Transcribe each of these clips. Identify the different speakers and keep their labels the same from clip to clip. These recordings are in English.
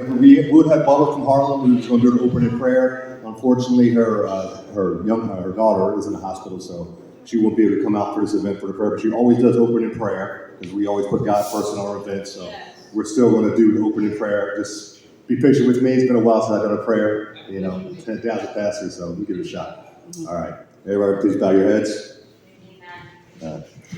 Speaker 1: We would have Barbara from Harlem who's going to do the opening prayer. Unfortunately, her daughter is in the hospital, so she won't be able to come out for this event for the prayer. But she always does opening prayer because we always put God first in our events. So we're still going to do the opening prayer. Just be patient with me. It's been a while since I've done a prayer. 10,000 passes, so we give it a shot. All right, everybody, please bow your heads.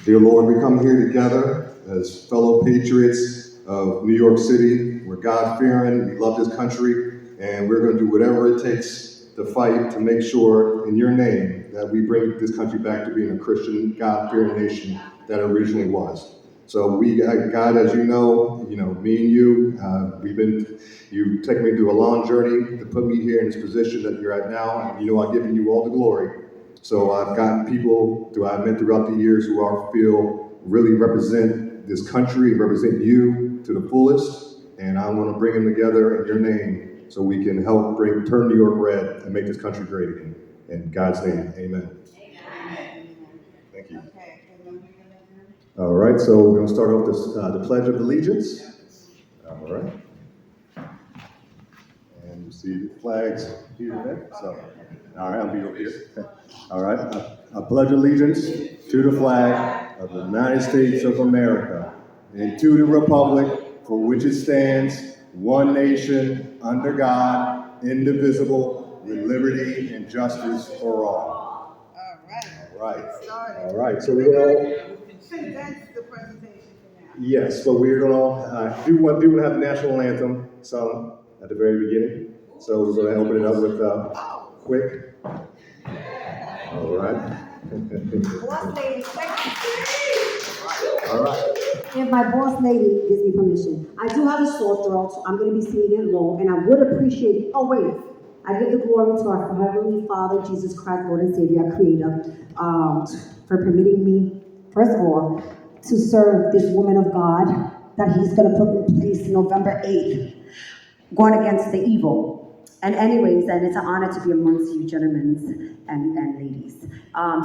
Speaker 1: Dear Lord, we come here together as fellow patriots of New York City. We're God-fearing, we love this country, and we're going to do whatever it takes to fight to make sure, in your name, that we bring this country back to being a Christian, God-fearing nation that it originally was. So God, as you know, me and you, you've taken me through a long journey to put me here in this position that you're at now, and I've given you all the glory. So I've gotten people who I've met throughout the years who I feel really represent this country, represent you to the fullest, and I want to bring them together in your name so we can help turn New York red and make this country great again. In God's name, amen. Amen. Thank you. All right, so we're going to start off the Pledge of Allegiance. All right. And you see the flags here today. So, all right, I'll be over here. All right, I pledge allegiance to the flag of the United States of America and to the republic for which it stands, one nation, under God, indivisible, with liberty and justice for all. All right. So we're all. That's the presentation for now. Yes, but we're gonna do want to have the national anthem sung at the very beginning. So we're going to open it up with quick. All right. All right.
Speaker 2: If my boss lady gives me permission, I do have a sore throat, so I'm going to be singing it low, and I would appreciate. Oh wait, I give the glory to our Heavenly Father, Jesus Christ, Lord and Savior, our Creator, for permitting me, first of all, to serve this woman of God that He's going to put in place November 8th, going against the evil. And anyways, and it's an honor to be amongst you gentlemen and ladies.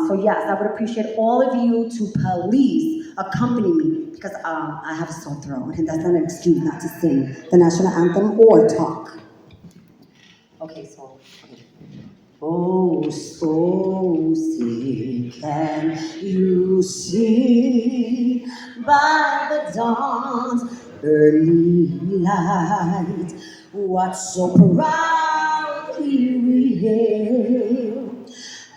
Speaker 2: So yes, I would appreciate all of you to please accompany me because I have a sore throat and that's not an excuse not to sing the national anthem or talk. Okay, so. Oh, so sick can you see by the dawn's early light what so proudly we hailed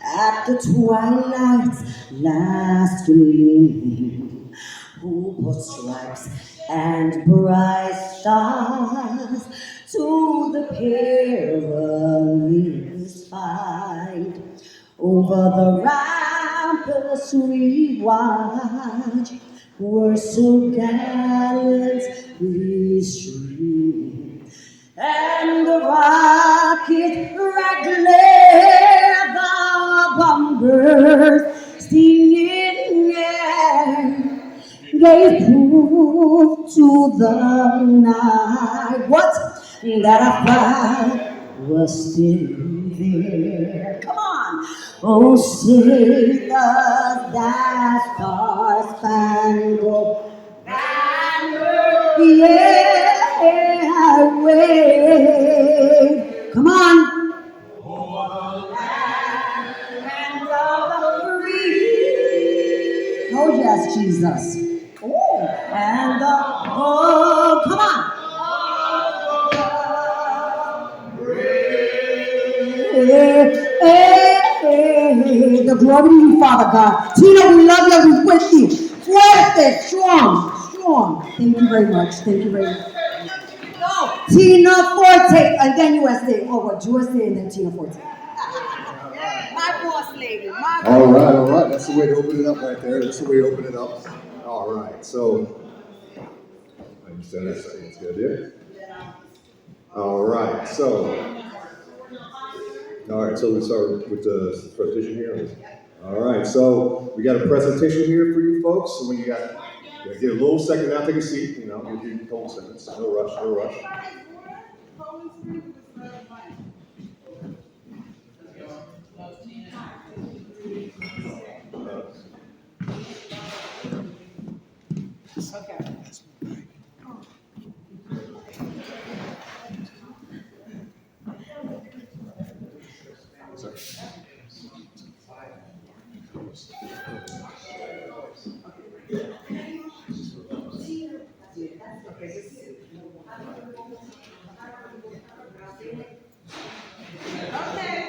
Speaker 2: at the twilight's last gleaming, who put stripes and bright stars to the perilous fight. Over the ramparts we watch, were so gallantly streaming, and the rocket rattling the bombers stinging air gave proof to the night that our flag was still there. Come on. Oh, sing us that star-spangled banner, yeah, wave. Come on. Over the land and of the free. Oh, yes, Jesus. Oh, and come on. The glory to you, Father God. Tina, we love you. We're with you. Fuerte, strong. Thank you very much. No, Tina Forte, and then USA. Oh, what USA and then Tina Forte. My boss lady.
Speaker 1: All right. That's the way to open it up right there. All right. So, I understand that. That's good. Yeah. All right. So we start with the presentation here. All right, so we got a presentation here for you folks. So when you get a little second now, take a seat. Give you a couple seconds. No rush. Okay.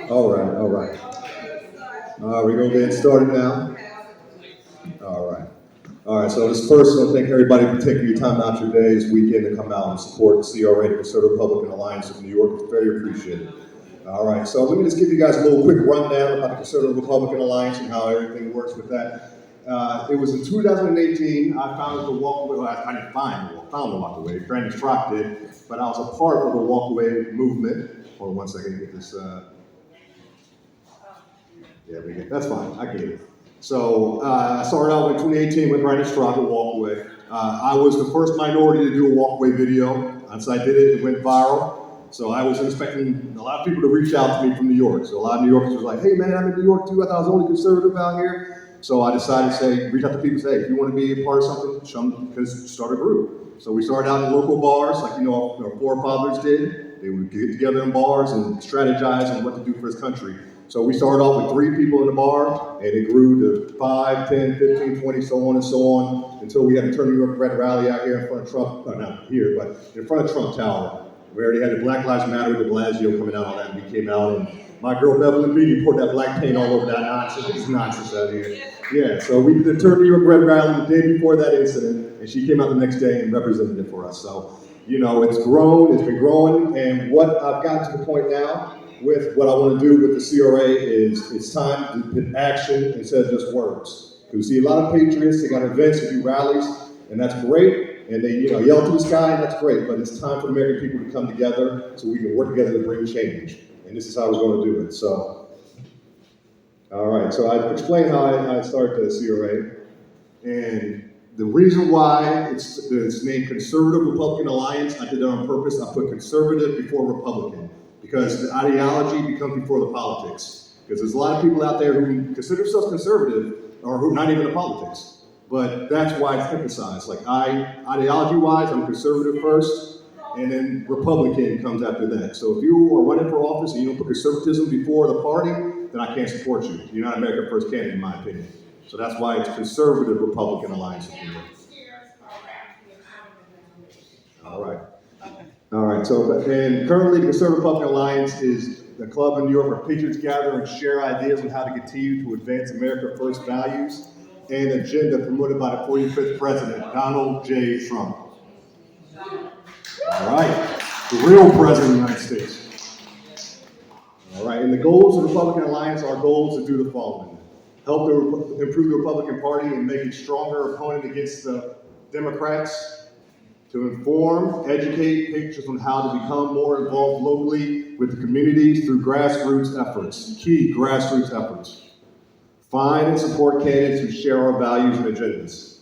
Speaker 1: All right, all right. We're going to get started now. All right. All right, so this first, I want to thank everybody for taking your time out your day this weekend to come out and support the CRA, the Conservative Republican Alliance of New York. It's very appreciated. All right, so let me just give you guys a little quick rundown about the Conservative Republican Alliance and how everything works with that. It was in 2018, I founded the Walkaway, well, I didn't found the Walkaway, Brandon Strock did, but I was a part of the Walkaway movement. Hold on one second, get this, yeah, that's fine, I get it. So I started out in 2018 with Brandon Strock at Walkaway. I was the first minority to do a Walkaway video. Once I did it, it went viral. So I was expecting a lot of people to reach out to me from New York. So a lot of New Yorkers were like, hey man, I'm in New York too. I thought I was the only conservative out here. So I decided to reach out to people and say, hey, if you want to be a part of something, start a group. So we started out in local bars, like our forefathers did. They would get together in bars and strategize on what to do for this country. So we started off with 3 people in the bar, and it grew to 5, 10, 15, 20, so on and so on, until we had to turn New York Red rally out here in front of Trump, not here, but in front of Trump Tower. We already had the Black Lives Matter with de Blasio coming out on that, and we came out, and my girl Beverly Beatty poured that black paint all over that nonsense. It's nonsense out here. Yeah, so we did the Turn New York Red rally the day before that incident, and she came out the next day and represented it for us. So, it's grown, it's been growing, and what I've gotten to the point now with what I want to do with the CRA is it's time to put action instead of just words. Because we see a lot of patriots, they got events, they do rallies, and that's great, and they yell to the sky, and that's great, but it's time for American people to come together so we can work together to bring change. And this is how we're going to do it. So, all right, so I explained how I started the CRA, and the reason why it's named Conservative Republican Alliance, I did that on purpose. I put conservative before Republican, because the ideology becomes before the politics. Because there's a lot of people out there who consider themselves conservative, or who are not even in politics. But that's why it's emphasized. Like ideology-wise, I'm conservative first, and then Republican comes after that. So if you are running for office and you don't put conservatism before the party, then I can't support you. You're not America's first candidate, in my opinion. So that's why it's Conservative Republican Alliance. All right. All right, and currently the Conservative Republican Alliance is the club in New York where patriots gather and share ideas on how to continue to advance America First values and agenda promoted by the 45th President, Donald J. Trump. All right, the real President of the United States. All right, and the goals of the Republican Alliance, our goals to do the following. Help improve the Republican Party and make it stronger opponent against the Democrats. To inform, educate patriots on how to become more involved locally with the communities through grassroots efforts, key grassroots efforts. Find and support candidates who share our values and agendas.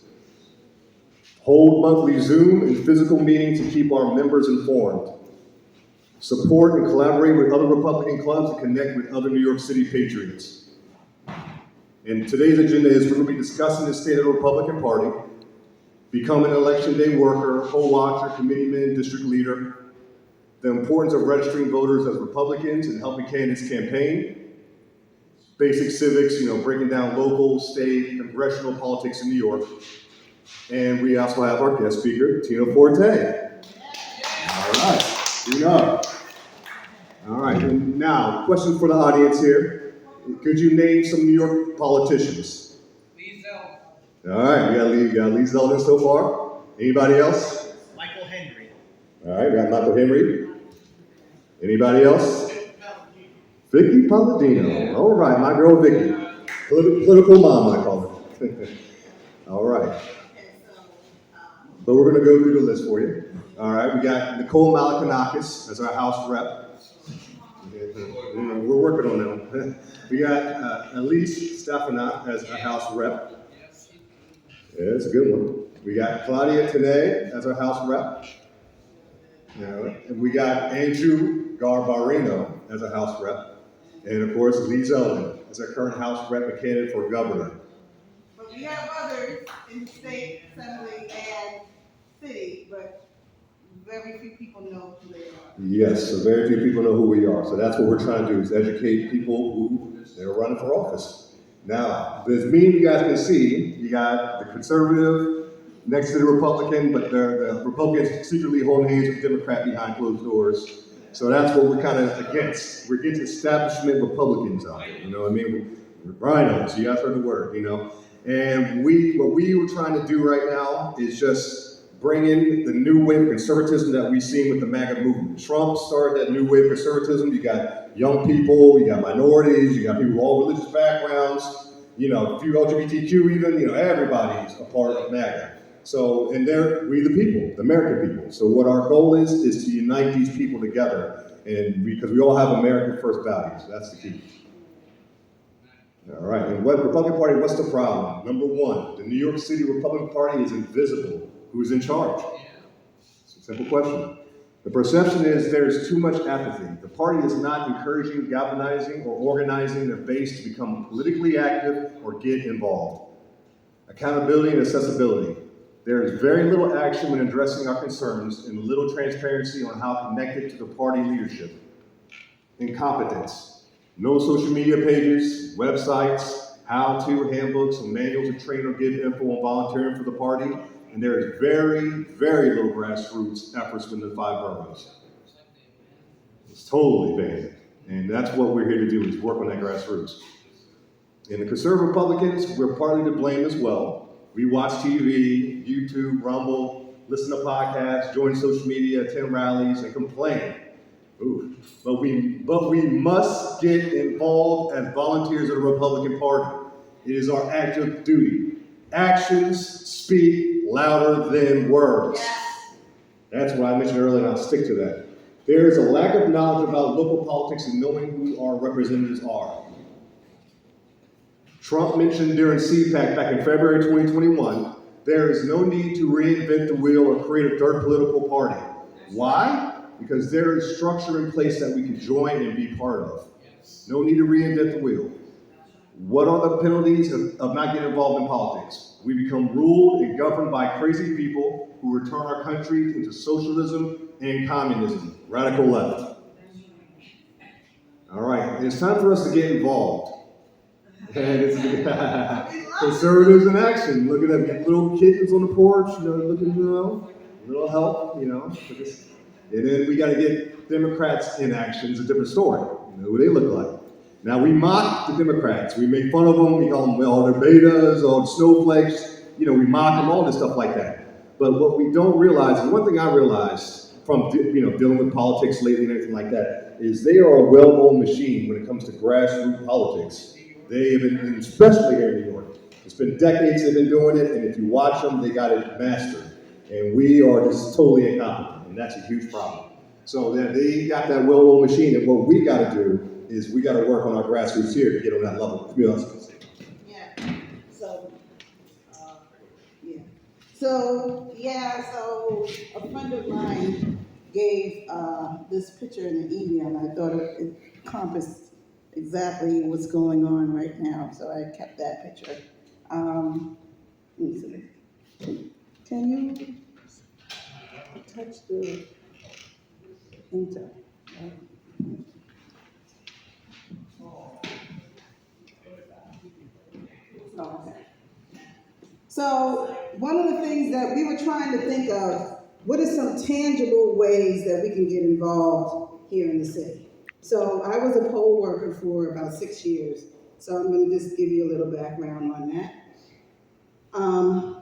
Speaker 1: Hold monthly Zoom and physical meetings to keep our members informed. Support and collaborate with other Republican clubs and connect with other New York City patriots. And today's agenda is we're going to be discussing the state of the Republican Party, become an election day worker, poll watcher, committeeman, district leader, the importance of registering voters as Republicans and helping candidates campaign, basic civics, breaking down local, state, congressional politics in New York. And we also have our guest speaker, Tina Forte. All right, Tina. All right, and now, question for the audience here. Could you name some New York politicians? All right, we got Lee Zeldin so far. Anybody else?
Speaker 3: Michael Henry.
Speaker 1: All right, we got Michael Henry. Anybody else? Vicky Palladino. All right, my girl Vicky. Political mom, I call her. All right. But we're going to go through the list for you. All right, we got Nicole Malikanakis as our House rep. We're working on them. We got Elise Stefanak as our House rep. Yeah, that's a good one. We got Claudia Tanay as our House rep. And we got Andrew Garbarino as our House rep. And of course, Lee Zeldin as our current House rep and candidate for governor.
Speaker 4: But we have others in the state assembly and city, but very few people know who they are.
Speaker 1: Yes, so very few people know who we are. So that's what we're trying to do, is educate people who they're running for office. Now, this meme you guys can see, you got the conservative next to the Republican, but the Republicans secretly holding hands with the Democrat behind closed doors. So that's what we're kind of against. We're against establishment Republicans out there. You know what I mean? We're rhinos. You guys heard the word, you know? And what we were trying to do right now is just bring in the new wave of conservatism that we've seen with the MAGA movement. Trump started that new wave of conservatism. You got young people, you got minorities, you got people with all religious backgrounds, you know, a few LGBTQ even, you know, everybody's a part of MAGA. So, and we the people, the American people. So what our goal is to unite these people together, and because we all have American first values. That's the key. All right, and what Republican Party, what's the problem? Number one, the New York City Republican Party is invisible. Who's in charge? It's a simple question. The perception is there's too much apathy. The party is not encouraging, galvanizing, or organizing their base to become politically active or get involved. Accountability and accessibility. There is very little action when addressing our concerns and little transparency on how connected to the party leadership. Incompetence. No social media pages, websites, how-to handbooks, and manuals to train or give info on volunteering for the party. And there is very, very little grassroots efforts within the 5 boroughs. It's totally banned. And that's what we're here to do, is work on that grassroots. And the conservative Republicans, we're partly to blame as well. We watch TV, YouTube, Rumble, listen to podcasts, join social media, attend rallies, and complain. Ooh. But we must get involved as volunteers of the Republican Party. It is our active duty. Actions speak louder than words. That's what I mentioned earlier, and I'll stick to that. There is a lack of knowledge about local politics and knowing who our representatives are. Trump mentioned during CPAC back in February 2021, there is no need to reinvent the wheel or create a third political party. Why? Because there is structure in place that we can join and be part of. No need to reinvent the wheel. What are the penalties of not getting involved in politics? We become ruled and governed by crazy people who return our country into socialism and communism, radical left. All right, it's time for us to get involved. And it's conservatives in action. Look at them little kittens on the porch, you know, looking, you know, little help, you know. And then we got to get Democrats in action. It's a different story. You know who they look like. Now we mock the Democrats. We make fun of them. We call them all their betas, all the snowflakes. You know, we mock them, all this stuff like that. But what we don't realize, and one thing I realized from dealing with politics lately and everything like that, is they are a well-oiled machine when it comes to grassroots politics. They have been, especially here in New York, it's been decades they've been doing it, and if you watch them, they got it mastered. And we are just totally incompetent, and that's a huge problem. So they got that well-oiled machine, and what we got to do is we got to work on our grassroots here to get on that level.
Speaker 4: Yeah. So a friend of mine gave this picture in the email, and I thought it encompassed exactly what's going on right now. So I kept that picture. Let me see. Can you touch the enter? Oh, okay. So one of the things that we were trying to think of, what are some tangible ways that we can get involved here in the city? So I was a poll worker for about 6 years. So I'm going to just give you a little background on that.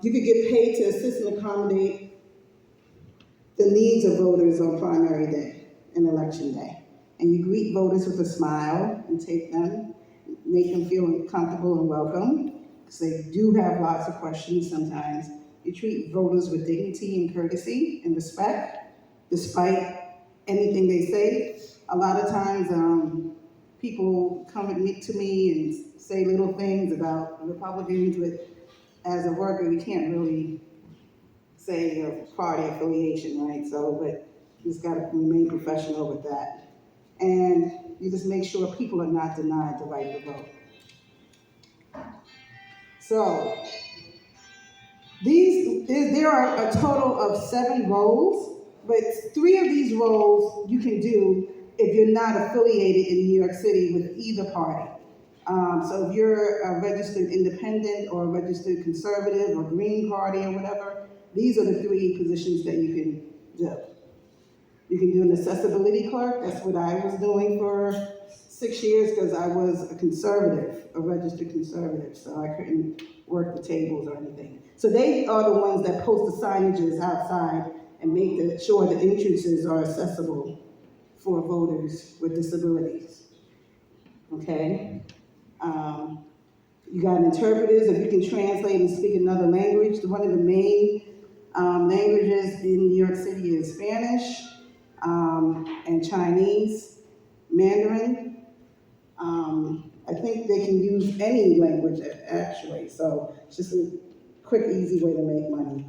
Speaker 4: You could get paid to assist and accommodate the needs of voters on primary day and election day. And you greet voters with a smile and take them, make them feel comfortable and welcome, because they do have lots of questions sometimes. You treat voters with dignity and courtesy and respect, despite anything they say. A lot of times, people come to me and say little things about Republicans, but as a worker, we can't really say a party affiliation, right? So, but you just gotta remain professional with that. And you just make sure people are not denied the right to vote. So, there are a total of 7 roles, but 3 of these roles you can do if you're not affiliated in New York City with either party. So if you're a registered independent or a registered conservative or Green Party or whatever, these are the 3 positions that you can do. You can do an accessibility clerk. That's what I was doing for 6 years because I was a conservative, a registered conservative, so I couldn't work the tables or anything. So they are the ones that post the signages outside and make sure the entrances are accessible for voters with disabilities. Okay? You got interpreters, if you can translate and speak another language. One of the main languages in New York City is Spanish and Chinese, Mandarin. I think they can use any language actually, so it's just a quick, easy way to make money.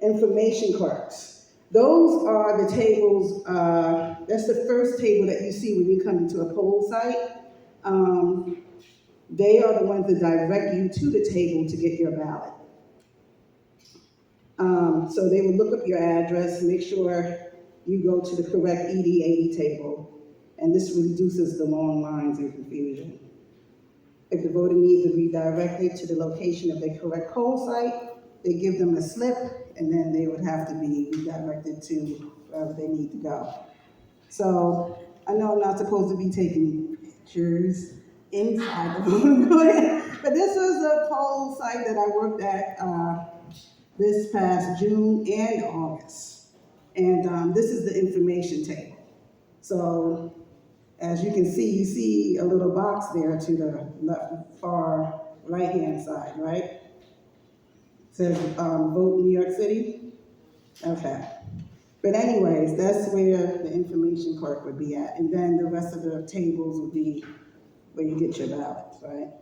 Speaker 4: Information clerks. Those are the tables, that's the first table that you see when you come into a poll site. They are the ones that direct you to the table to get your ballot. So they would look up your address, make sure you go to the correct ED80 table, and this reduces the long lines and confusion. If the voter needs to be redirected to the location of their correct poll site, they give them a slip, and then they would have to be redirected to wherever they need to go. So I know I'm not supposed to be taking pictures inside the voting booth, but this was a poll site that I worked at this past June and August. And this is the information table. So as you can see, you see a little box there to the left, far right-hand side, right? It says vote New York City. Okay. But anyways, that's where the information clerk would be at. And then the rest of the tables would be where you get your ballots, right?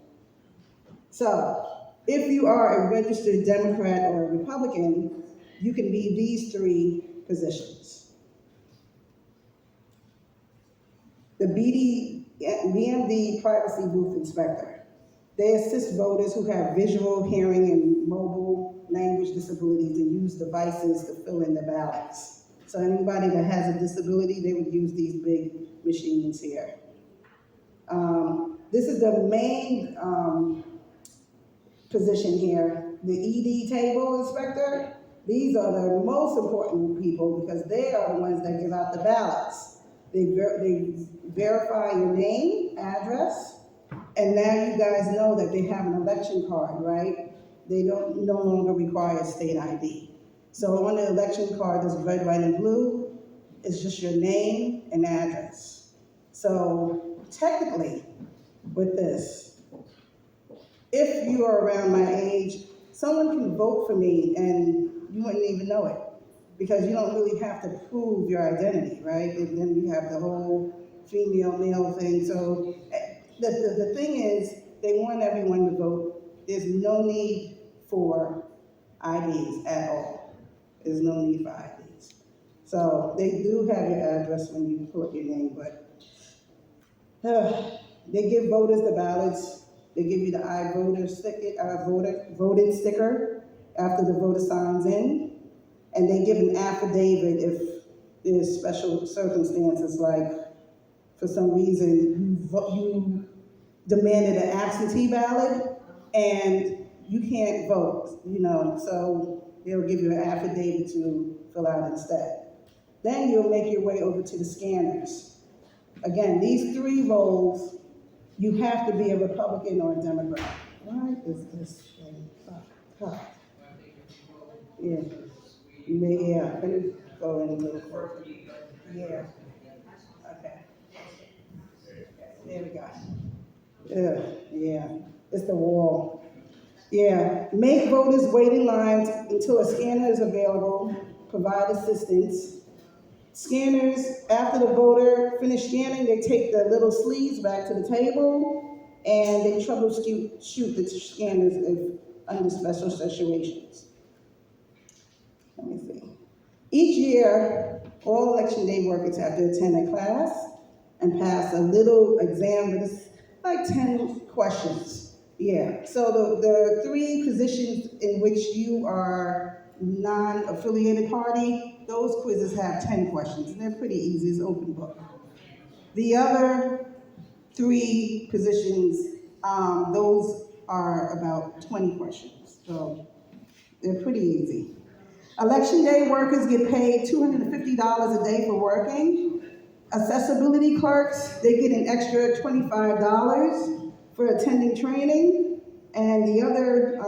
Speaker 4: So if you are a registered Democrat or a Republican, you can be these three positions. The BMD Privacy Booth Inspector. They assist voters who have visual, hearing, and mobile language disabilities and use devices to fill in the ballots. So anybody that has a disability, they would use these big machines here. This is the main position here, the ED table inspector. These are the most important people because they are the ones that give out the ballots. They verify your name, address, and now you guys know that they have an election card, right? They don't no longer require state ID. So on the election card that's red, white, and blue, it's just your name and address. So technically, with this, if you are around my age, someone can vote for me and you wouldn't even know it because you don't really have to prove your identity, right? And then you have the whole female, male thing. So the thing is, they want everyone to vote. There's no need for IDs at all. There's no need for IDs. So they do have your address when you put your name, but they give voters the ballots. They give you the voted sticker after the voter signs in, and they give an affidavit if there's special circumstances, like for some reason you demanded an absentee ballot and you can't vote, so they'll give you an affidavit to fill out instead. Then you'll make your way over to the scanners. Again, these three roles, you have to be a Republican or a Democrat. Why is this thing tough? Yeah. Yeah, let me go in a little closer. Yeah. Okay. There we go. Yeah, it's the wall. Yeah, make voters wait in line until a scanner is available, provide assistance. Scanners, after the voter finished scanning, they take the little sleeves back to the table and they troubleshoot the scanners if under special situations. Let me see. Each year, all election day workers have to attend a class and pass a little exam that is like 10 questions. Yeah, so the three positions in which you are non-affiliated party, those quizzes have 10 questions, and they're pretty easy, it's open book. The other three positions, those are about 20 questions, so they're pretty easy. Election day workers get paid $250 a day for working. Accessibility clerks, they get an extra $25 for attending training. And the other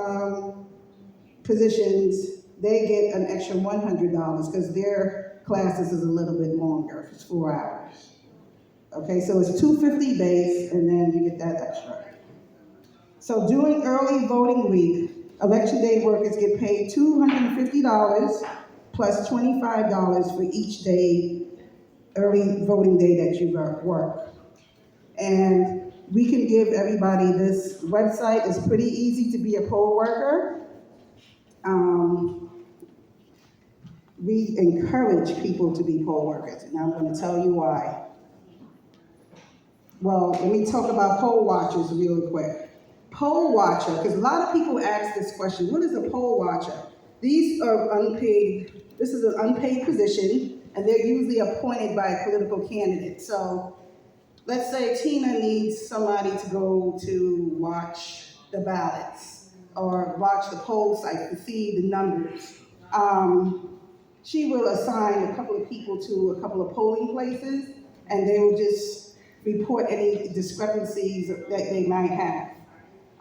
Speaker 4: positions, they get an extra $100 because their classes is a little bit longer, it's 4 hours. Okay, so it's $250 base, and then you get that extra. So during early voting week, election day workers get paid $250 plus $25 for each day, early voting day that you work. And we can give everybody this website. It's pretty easy to be a poll worker. We encourage people to be poll workers, and I'm going to tell you why. Well, let me talk about poll watchers real quick. Poll watcher, because a lot of people ask this question, what is a poll watcher? These are unpaid, this is an unpaid position, and they're usually appointed by a political candidate. So let's say Tina needs somebody to go to watch the ballots or watch the poll site to see the numbers. She will assign a couple of people to a couple of polling places, and they will just report any discrepancies that they might have.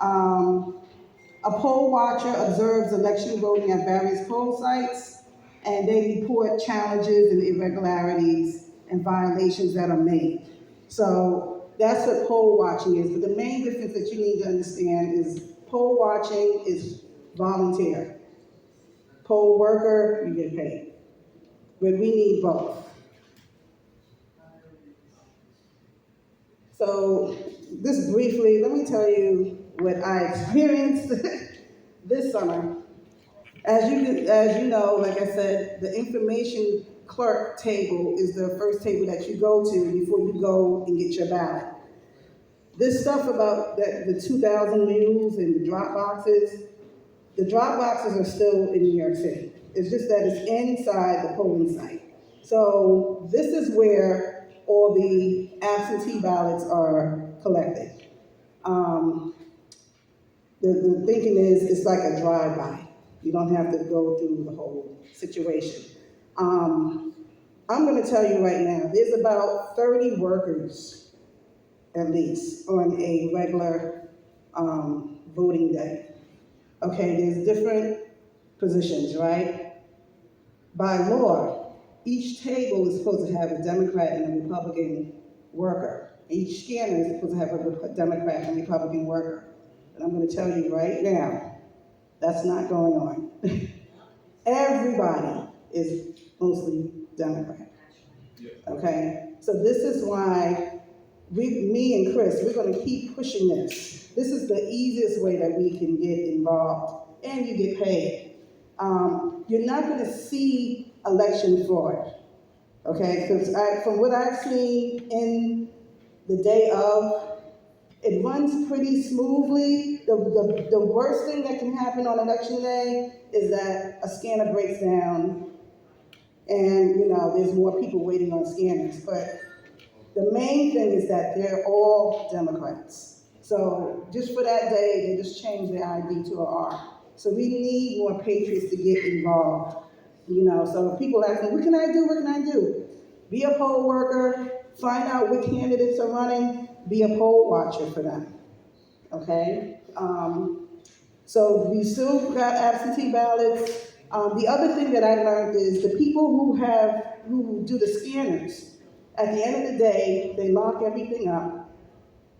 Speaker 4: A poll watcher observes election voting at various poll sites, and they report challenges and irregularities and violations that are made. So that's what poll watching is. But the main difference that you need to understand is poll watching is volunteer. Poll worker, you get paid. But we need both. So just briefly, let me tell you what I experienced this summer. As you know, like I said, the information clerk table is the first table that you go to before you go and get your ballot. This stuff about the 2,000 mules and the drop boxes are still in New York City. It's just that it's inside the polling site. So this is where all the absentee ballots are collected. The thinking is it's like a drive-by. You don't have to go through the whole situation. I'm going to tell you right now, there's about 30 workers, at least, on a regular voting day. Okay, there's different positions, right? By law, each table is supposed to have a Democrat and a Republican worker. Each scanner is supposed to have a Democrat and a Republican worker. And I'm going to tell you right now, that's not going on. Everybody is mostly Democrat. Okay? So this is why me and Chris, we're going to keep pushing this. This is the easiest way that we can get involved, and you get paid. You're not going to see election fraud, okay? Because from what I've seen in the day of, it runs pretty smoothly. The worst thing that can happen on election day is that a scanner breaks down, and there's more people waiting on scanners. But the main thing is that they're all Democrats. So just for that day, they just changed their ID to an R. So we need more patriots to get involved. So if people ask me, what can I do? What can I do? Be a poll worker, find out what candidates are running, be a poll watcher for them. Okay? So we still got absentee ballots. The other thing that I learned is the people who do the scanners, at the end of the day, they lock everything up.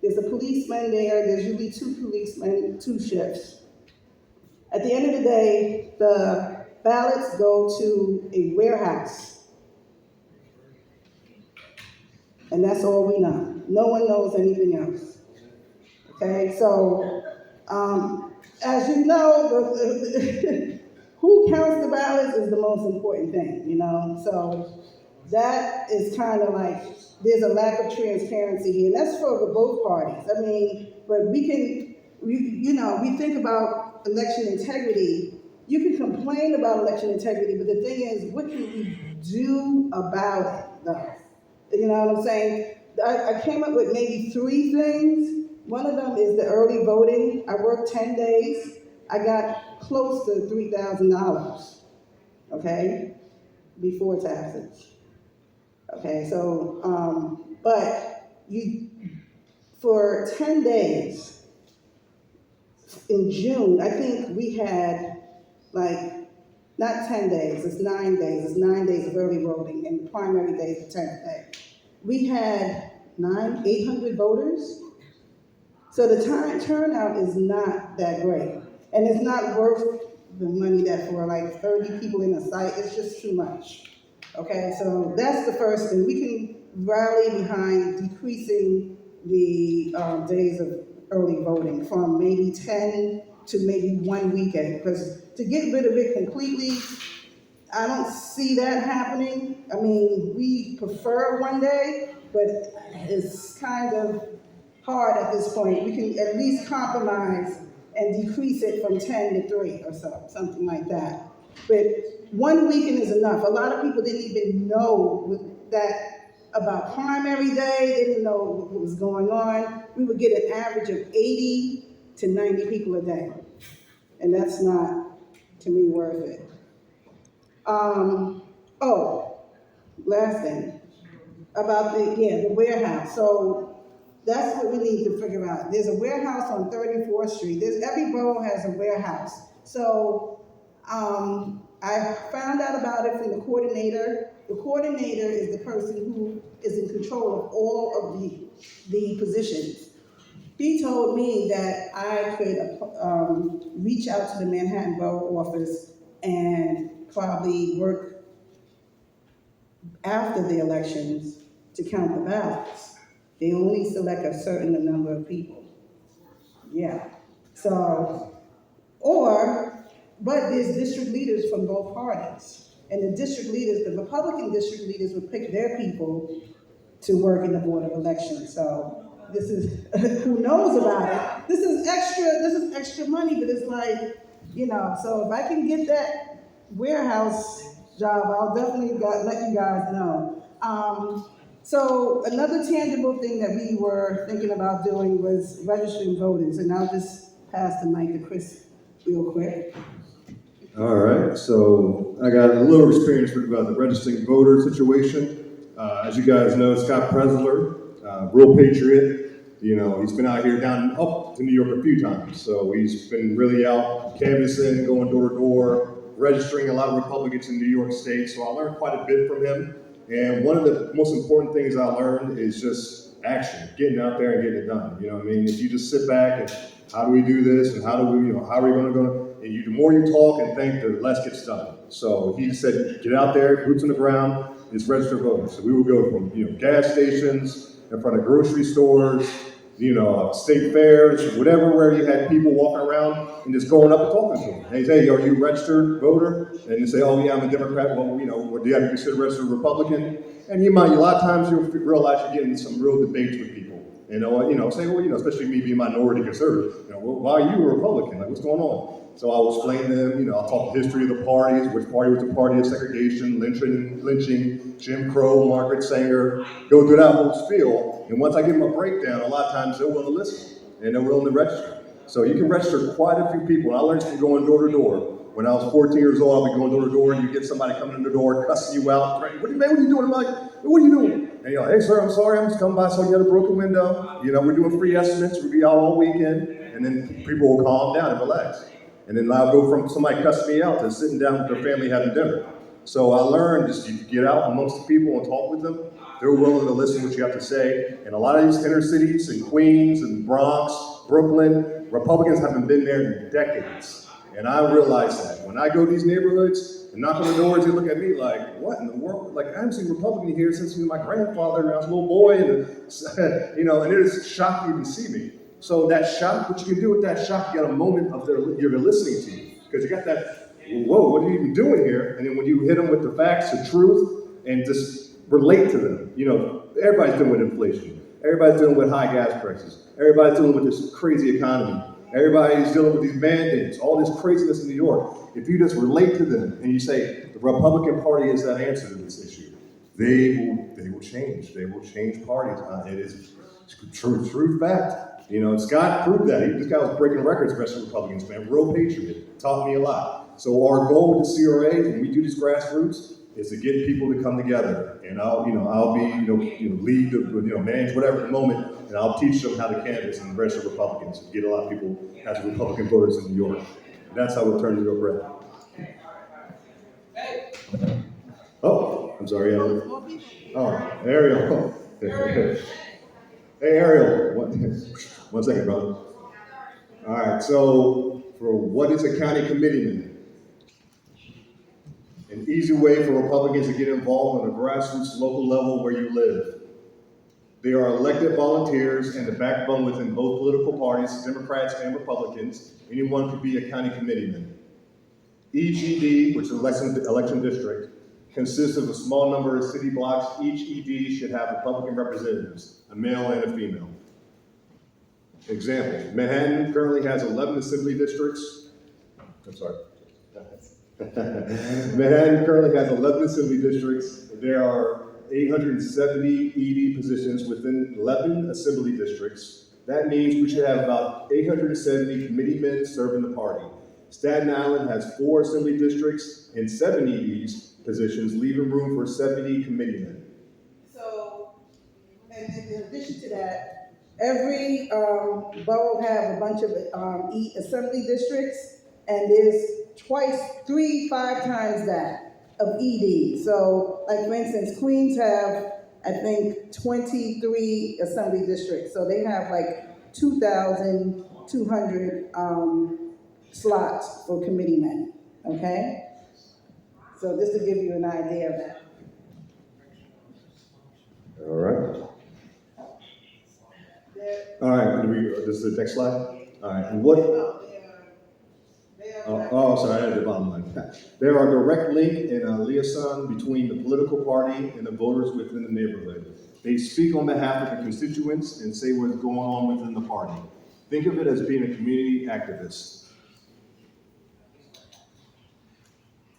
Speaker 4: There's a policeman there. There's usually 2 policemen, 2 shifts. At the end of the day, the ballots go to a warehouse. And that's all we know. No one knows anything else. Okay, so as you know, who counts the ballots is the most important thing, So that is kind of like, there's a lack of transparency here. And that's for both parties. I mean, but we think about election integrity. You can complain about election integrity, but the thing is, what can we do about it, though? You know what I'm saying? I came up with maybe 3 things. One of them is the early voting. I worked 10 days. I got close to $3,000. okay, before taxes. Okay, so, but for 10 days in June, I think we had like, not 10 days, it's 9 days, it's 9 days of early voting, and the primary day is the 10th day. We had 800 voters. So the turnout is not that great. And it's not worth the money that for like 30 people in a site, it's just too much. Okay, so that's the first thing. We can rally behind decreasing the days of early voting from maybe 10 to maybe 1 weekend. Because to get rid of it completely, I don't see that happening. I mean, we prefer 1 day, but it's kind of hard at this point. We can at least compromise and decrease it from 10 to 3 or so, something like that. But 1 weekend is enough. A lot of people didn't even know that about primary day. They didn't know what was going on. We would get an average of 80 to 90 people a day. And that's not, to me, worth it. Oh, last thing about the warehouse. So that's what we need to figure out. There's a warehouse on 34th Street. Every borough has a warehouse. So I found out about it from the coordinator. The coordinator is the person who is in control of all of the positions. He told me that I could reach out to the Manhattan Borough office and probably work after the elections to count the ballots. They only select a certain number of people. Yeah. So, but there's district leaders from both parties. And the district leaders, the Republican district leaders would pick their people to work in the Board of Elections. So this is, who knows about it? This is extra money, but it's like, so if I can get that warehouse job, I'll definitely let you guys know. So another tangible thing that we were thinking about doing was registering voters, and I'll just pass the mic to Chris real quick.
Speaker 1: All right, so I got a little experience with the registering voter situation. As you guys know, Scott Presler, real patriot. He's been out here up to New York a few times. So he's been really out canvassing, going door to door, registering a lot of Republicans in New York State. So I learned quite a bit from him. And one of the most important things I learned is just action, getting out there and getting it done. You know what I mean? If you just sit back and how do we do this and how are we going to go? And the more you talk and think, the less gets done. So he said, get out there, boots on the ground, it's register voting. So we would go from gas stations, in front of grocery stores, state fairs, where you had people walking around and just going up and talking to them. And they say, are you a registered voter? And you say, oh yeah, I'm a Democrat. Well, do you have to consider registered Republican? And a lot of times you'll realize you're getting some real debates with people. Say, well, especially me being minority conservative, well, why are you a Republican? Like, what's going on? So I'll explain to them, I'll talk the history of the parties, which party was the party of segregation, lynching, Jim Crow, Margaret Sanger, go through that whole spiel. And once I give them a breakdown, a lot of times they're willing to listen and they're willing to register. So you can register quite a few people. And I learned from going door to door. When I was 14 years old, I'd be going door to door and you get somebody coming in the door, cussing you out. What are you doing? I'm like, what are you doing? And you're like, hey sir, I'm sorry, I'm just coming by, saw you had a broken window. We're doing free estimates, we'll be out all weekend. And then people will calm down and relax. And then I'll go from somebody cussing me out to sitting down with their family having dinner. So I learned just you get out amongst the people and talk with them. They're willing to listen to what you have to say. And a lot of these inner cities in Queens and Bronx, Brooklyn, Republicans haven't been there in decades. And I realized that. When I go to these neighborhoods and knock on the doors, they look at me like, what in the world? Like, I haven't seen Republican here since my grandfather and I was a little boy. And, and it is shocked to even see me. So that shock, what you can do with that shock, you got a moment of you're listening to you. Because you got that, whoa, what are you even doing here? And then when you hit them with the facts, the truth, and just relate to them. Everybody's dealing with inflation. Everybody's dealing with high gas prices. Everybody's dealing with this crazy economy. Everybody's dealing with these mandates, all this craziness in New York. If you just relate to them and you say, the Republican Party is that answer to this issue, they will change. They will change parties. It is true fact. Scott proved that. This guy was breaking records, especially Republicans, man. Real patriot. Taught me a lot. So our goal with the CRA, when we do these grassroots, is to get people to come together. And I'll be, lead the, manage whatever at the moment, and I'll teach them how to canvass and register Republicans, and get a lot of people as Republican voters in New York. And that's how we'll turn New York red. Oh, I'm sorry, Ariel. Oh, Ariel. Hey, Ariel. One second, brother. All right, so for what is a county committeeman? An easy way for Republicans to get involved on a grassroots local level where you live. They are elected volunteers and the backbone within both political parties, Democrats and Republicans. Anyone could be a county committeeman. Each ED, which is election district, consists of a small number of city blocks. Each ED should have Republican representatives, a male and a female. Example, Manhattan currently has 11 assembly districts. I'm sorry. Manhattan currently has 11 assembly districts. There are 870 ED positions within 11 assembly districts. That means we should have about 870 committeemen serving the party. Staten Island has 4 assembly districts and 7 EDs positions, leaving room for 70 committeemen.
Speaker 4: So, and in addition to that, every borough have a bunch of assembly districts, and there's 5 times that of ED. So, like for instance, Queens have, I think, 23 assembly districts. So they have like 2,200 slots for committeemen, okay? So just to give you an idea of that.
Speaker 1: All right. All right, this is the next slide? All right, and what? Sorry, I had the bottom line. There are direct link and a liaison between the political party and the voters within the neighborhood. They speak on behalf of the constituents and say what's going on within the party. Think of it as being a community activist.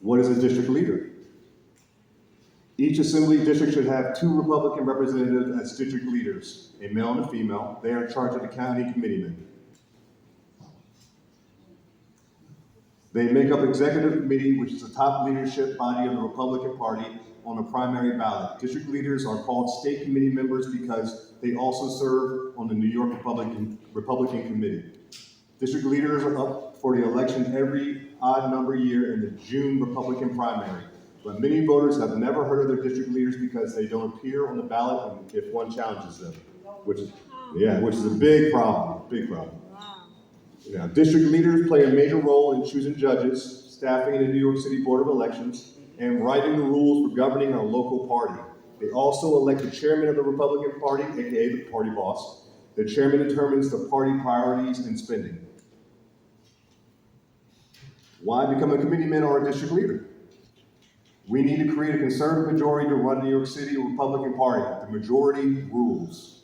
Speaker 1: What is a district leader? Each assembly district should have 2 Republican representatives as district leaders, a male and a female. They are in charge of the county committeemen. They make up executive committee, which is the top leadership body of the Republican Party on the primary ballot. District leaders are called state committee members because they also serve on the New York Republican Committee. District leaders are up for the election every odd number year in the June Republican primary. But many voters have never heard of their district leaders because they don't appear on the ballot if one challenges them, which is a big problem, Now, district leaders play a major role in choosing judges, staffing the New York City Board of Elections, and writing the rules for governing our local party. They also elect the chairman of the Republican Party, aka the party boss. The chairman determines the party priorities and spending. Why become a committeeman or a district leader? We need to create a conservative majority to run New York City Republican Party. The majority rules.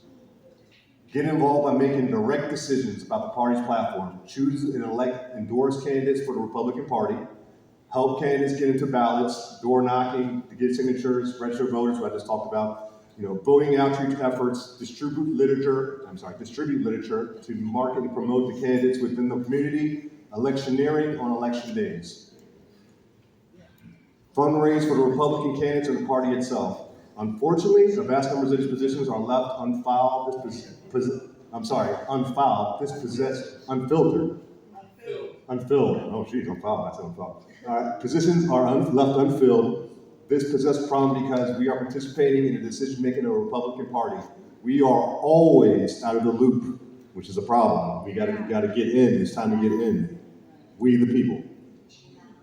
Speaker 1: Get involved by making direct decisions about the party's platform. Choose and elect endorsed candidates for the Republican Party. Help candidates get into ballots, door knocking to get signatures, register voters, what I just talked about. Voting outreach efforts, distribute literature to market and promote the candidates within the community, electioneering on election days. Fundraise for the Republican candidates and the party itself. Unfortunately, a vast number of these positions are left unfiled. Unfilled. Oh, geez, unfiled. I said unfiled. Positions are left unfilled. This possessed problem because we are participating in the decision-making of the Republican Party. We are always out of the loop, which is a problem. We got to get in. It's time to get in. We the people.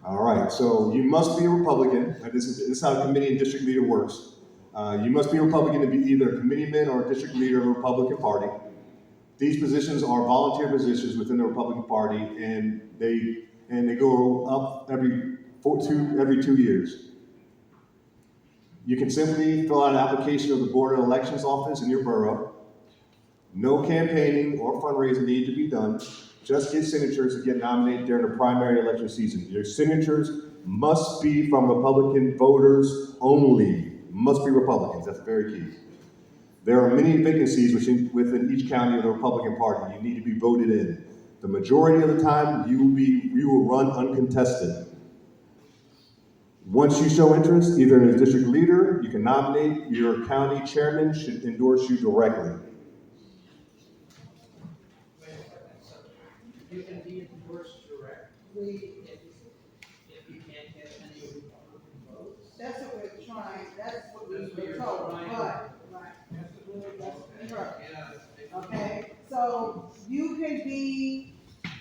Speaker 1: All right, so you must be a Republican. This is how a committee and district leader works. You must be a Republican to be either a committeeman or a district leader of the Republican Party. These positions are volunteer positions within the Republican Party, and they go up every 2 years. You can simply fill out an application of the Board of Elections office in your borough. No campaigning or fundraising need to be done. Just get signatures to get nominated during the primary election season. Your signatures must be from Republican voters only. Must be Republicans. That's very key. There are many vacancies within each county of the Republican Party. You need to be voted in. The majority of the time, you will run uncontested. Once you show interest, either in a district leader, you can nominate, your county chairman should endorse you directly.
Speaker 3: You can be endorsed directly if you can't get any Republican votes.
Speaker 4: That's what we're trying, that's what
Speaker 3: That's what
Speaker 4: we're
Speaker 3: you're
Speaker 4: told,
Speaker 3: trying.
Speaker 4: right.
Speaker 3: That's the
Speaker 4: Right.
Speaker 3: Yeah.
Speaker 4: Okay, so you can be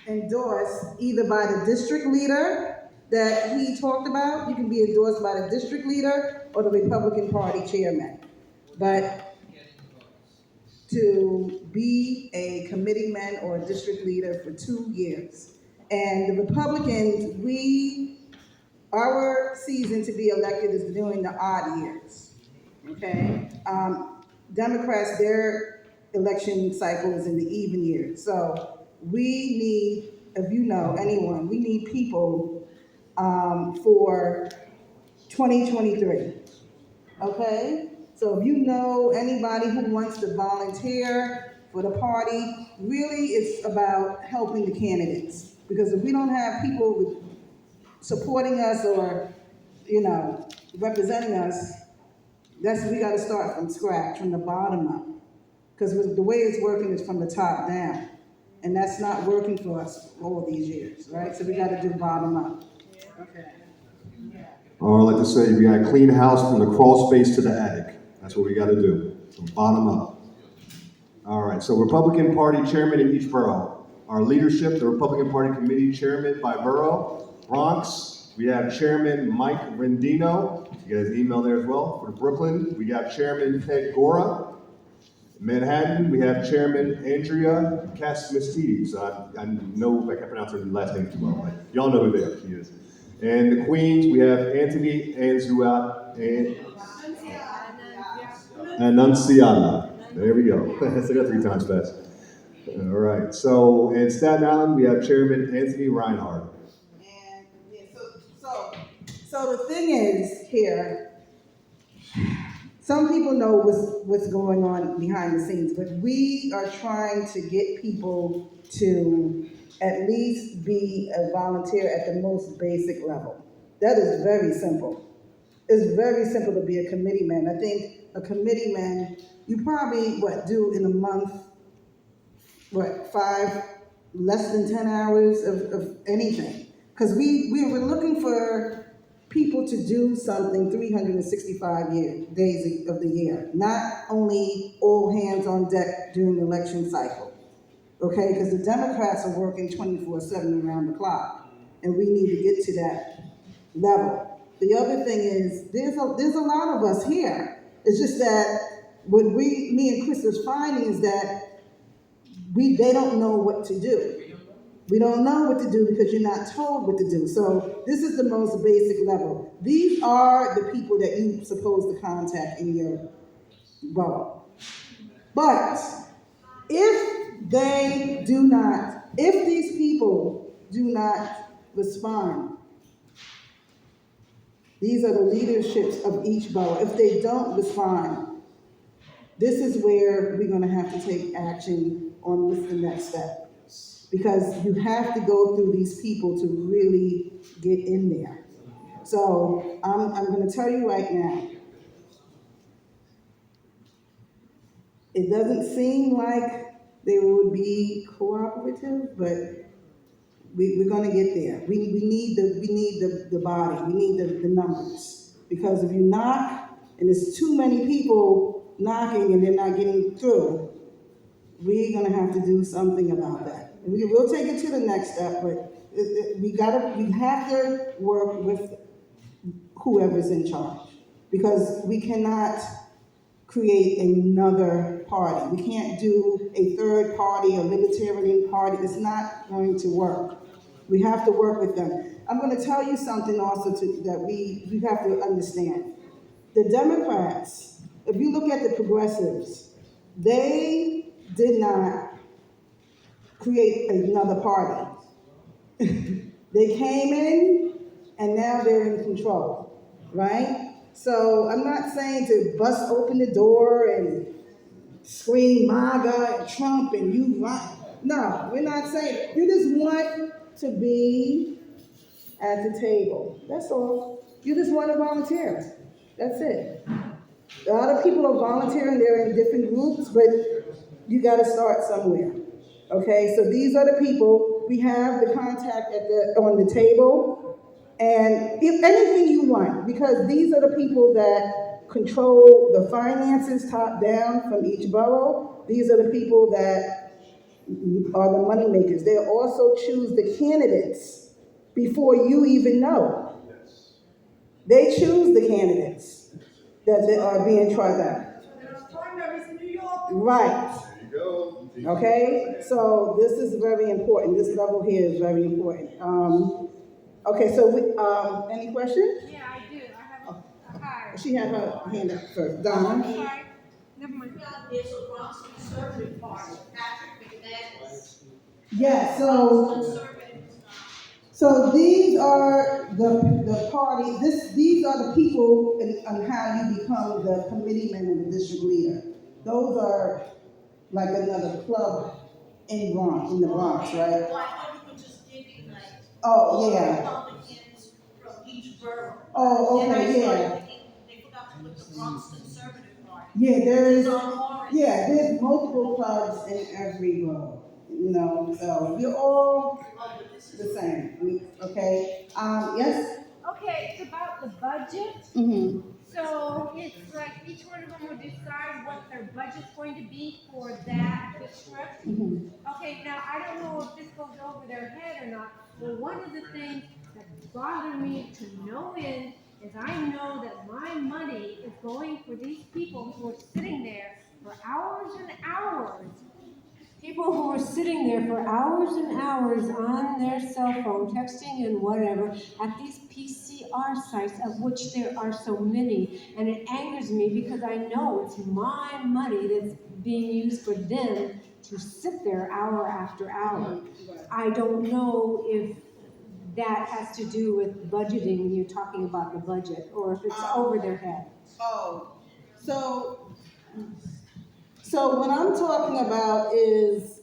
Speaker 4: endorsed either by the district leader that he talked about, you can be endorsed by the district leader or the Republican Party chairman. But
Speaker 3: Getting votes.
Speaker 4: to be a committeeman or a district leader for 2 years. And the Republicans, our season to be elected is during the odd years, okay? Democrats, their election cycle is in the even years. So we need, if you know anyone, we need people for 2023, okay? So if you know anybody who wants to volunteer for the party, really it's about helping the candidates. Because if we don't have people supporting us or, representing us, we gotta start from scratch, from the bottom up. Because the way it's working is from the top down. And that's not working for us all these years, right? So we gotta do bottom up. Okay.
Speaker 1: Or I like to say, we gotta clean house from the crawl space to the attic. That's what we gotta do, from bottom up. All right, so Republican Party chairman in each borough. Our leadership, the Republican Party committee chairman by borough. Bronx, we have Chairman Mike Rendino. You got his email there as well. For Brooklyn, we got Chairman Ted Gora. Manhattan, we have Chairman Andrea Casmestides. I know if I can't pronounce her last name too well, but y'all know who she is. And the Queens, we have Anthony Annunciata. There we go. I said that 3 times fast. All right. So in Staten Island, we have Chairman Anthony Reinhardt.
Speaker 4: And yeah, so the thing is here, some people know what's going on behind the scenes, but we are trying to get people to at least be a volunteer at the most basic level. That is very simple. It's very simple to be a committeeman. I think a committeeman, you probably, do in a month, 5, less than 10 hours of anything. Because we were looking for people to do something 365 days of the year, not only all hands on deck during the election cycle, okay? Because the Democrats are working 24/7 around the clock, and we need to get to that level. The other thing is, there's a lot of us here. It's just that what me and Chris is finding is that they don't know what to do. We don't know what to do because you're not told what to do. So this is the most basic level. These are the people that you're supposed to contact in your borough. But if these people do not respond, these are the leaderships of each borough. If they don't respond, this is where we're gonna have to take action on what's the next step. Because you have to go through these people to really get in there. So I'm gonna tell you right now, it doesn't seem like they would be cooperative, but we're gonna get there. We need the body, we need the numbers. Because if you knock and there's too many people knocking and they're not getting through, we're gonna have to do something about that. And we'll take it to the next step, but we have to work with whoever's in charge. Because we cannot create another party. We can't do a third party, a libertarian party. It's not going to work. We have to work with them. I'm gonna tell you something also that we have to understand. The Democrats, if you look at the progressives, they did not create another party. They came in and now they're in control, right? So I'm not saying to bust open the door and scream MAGA and Trump and you run. No, we're not saying. You just want to be at the table. That's all. You just want to volunteer. That's it. A lot of people are volunteering, they're in different groups, but you gotta start somewhere. Okay, so these are the people, we have the contact on the table, and if anything you want, because these are the people that control the finances top down from each borough. These are the people that are the money makers. They also choose the candidates before you even know. They choose the candidates that are being tried out. Right.
Speaker 1: There you go.
Speaker 4: Okay, so this is very important. This level here is very important. Okay, so any questions?
Speaker 5: Yeah, I do. I have a hi.
Speaker 4: She had her hand up first.
Speaker 5: I'm
Speaker 4: Donna?
Speaker 5: sorry. Never mind.
Speaker 3: It's a Bronx conservative party, Patrick McManus.
Speaker 4: Yeah, so these are the party, these are the people on how you become the committee member, the district leader. Those are like another club in the Bronx, right?
Speaker 3: Well, I thought you were just giving like.
Speaker 4: Oh, yeah.
Speaker 3: Republicans from each borough.
Speaker 4: Oh,
Speaker 3: And I
Speaker 4: okay,
Speaker 3: started
Speaker 4: yeah.
Speaker 3: thinking they forgot to put the Bronx conservative party.
Speaker 4: Yeah, there's
Speaker 3: It's
Speaker 4: multiple clubs in every borough, so we're all the same, okay? Yes?
Speaker 5: Okay, it's about the budget.
Speaker 4: Mm-hmm.
Speaker 5: So it's like each one of them will decide what their budget's going to be for that district.
Speaker 4: Mm-hmm.
Speaker 5: Okay, now I don't know if this goes over their head or not. Well, one of the things that bothered me to no end is I know that my money is going for these people who are sitting there for hours and hours. People who are sitting there for hours and hours on their cell phone, texting and whatever, at these PCR sites, of which there are so many. And it angers me because I know it's my money that's being used for them to sit there hour after hour. I don't know if that has to do with budgeting when you're talking about the budget, or if it's over their head.
Speaker 4: Oh, so what I'm talking about is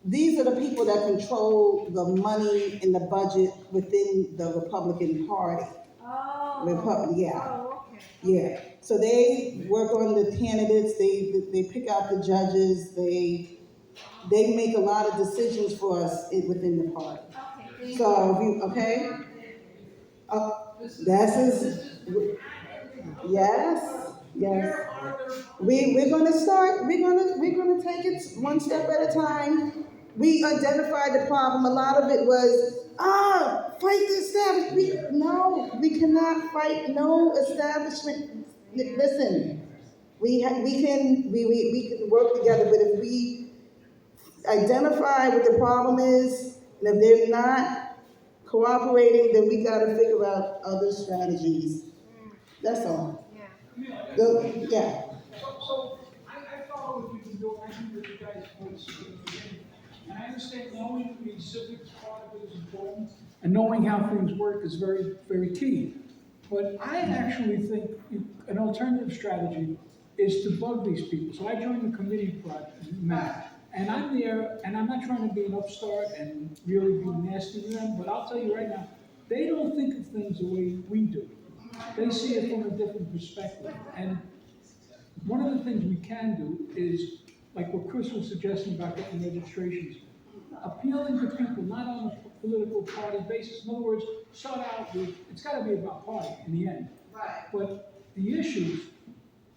Speaker 4: these are the people that control the money and the budget within the Republican Party. Yeah.
Speaker 5: Oh, okay.
Speaker 4: Yeah. So they work on the candidates, they pick out the judges, they make a lot of decisions for us within the party.
Speaker 5: Okay.
Speaker 4: So if you yes. We're gonna start, we're gonna take it one step at a time. We identified the problem. A lot of it was, fight the establishment. No, we cannot fight no establishment. Listen, we can work together, but if we identify what the problem is, and if they're not cooperating, then we gotta figure out other strategies. That's all. Yeah.
Speaker 6: So I follow what you've been doing, I think that you guys points. And I understand knowing the civics part of it is important, and knowing how things work is very, very key. But I actually think an alternative strategy is to bug these people. So I joined the committee project, and I'm there, and I'm not trying to be an upstart and really be nasty to them, but I'll tell you right now, they don't think of things the way we do. They see it from a different perspective. And one of the things we can do is, like what Chris was suggesting about getting registrations, appealing to people not on a political party basis. In other words, start out with, it's got to be about party in the end.
Speaker 4: Right.
Speaker 6: But the issues,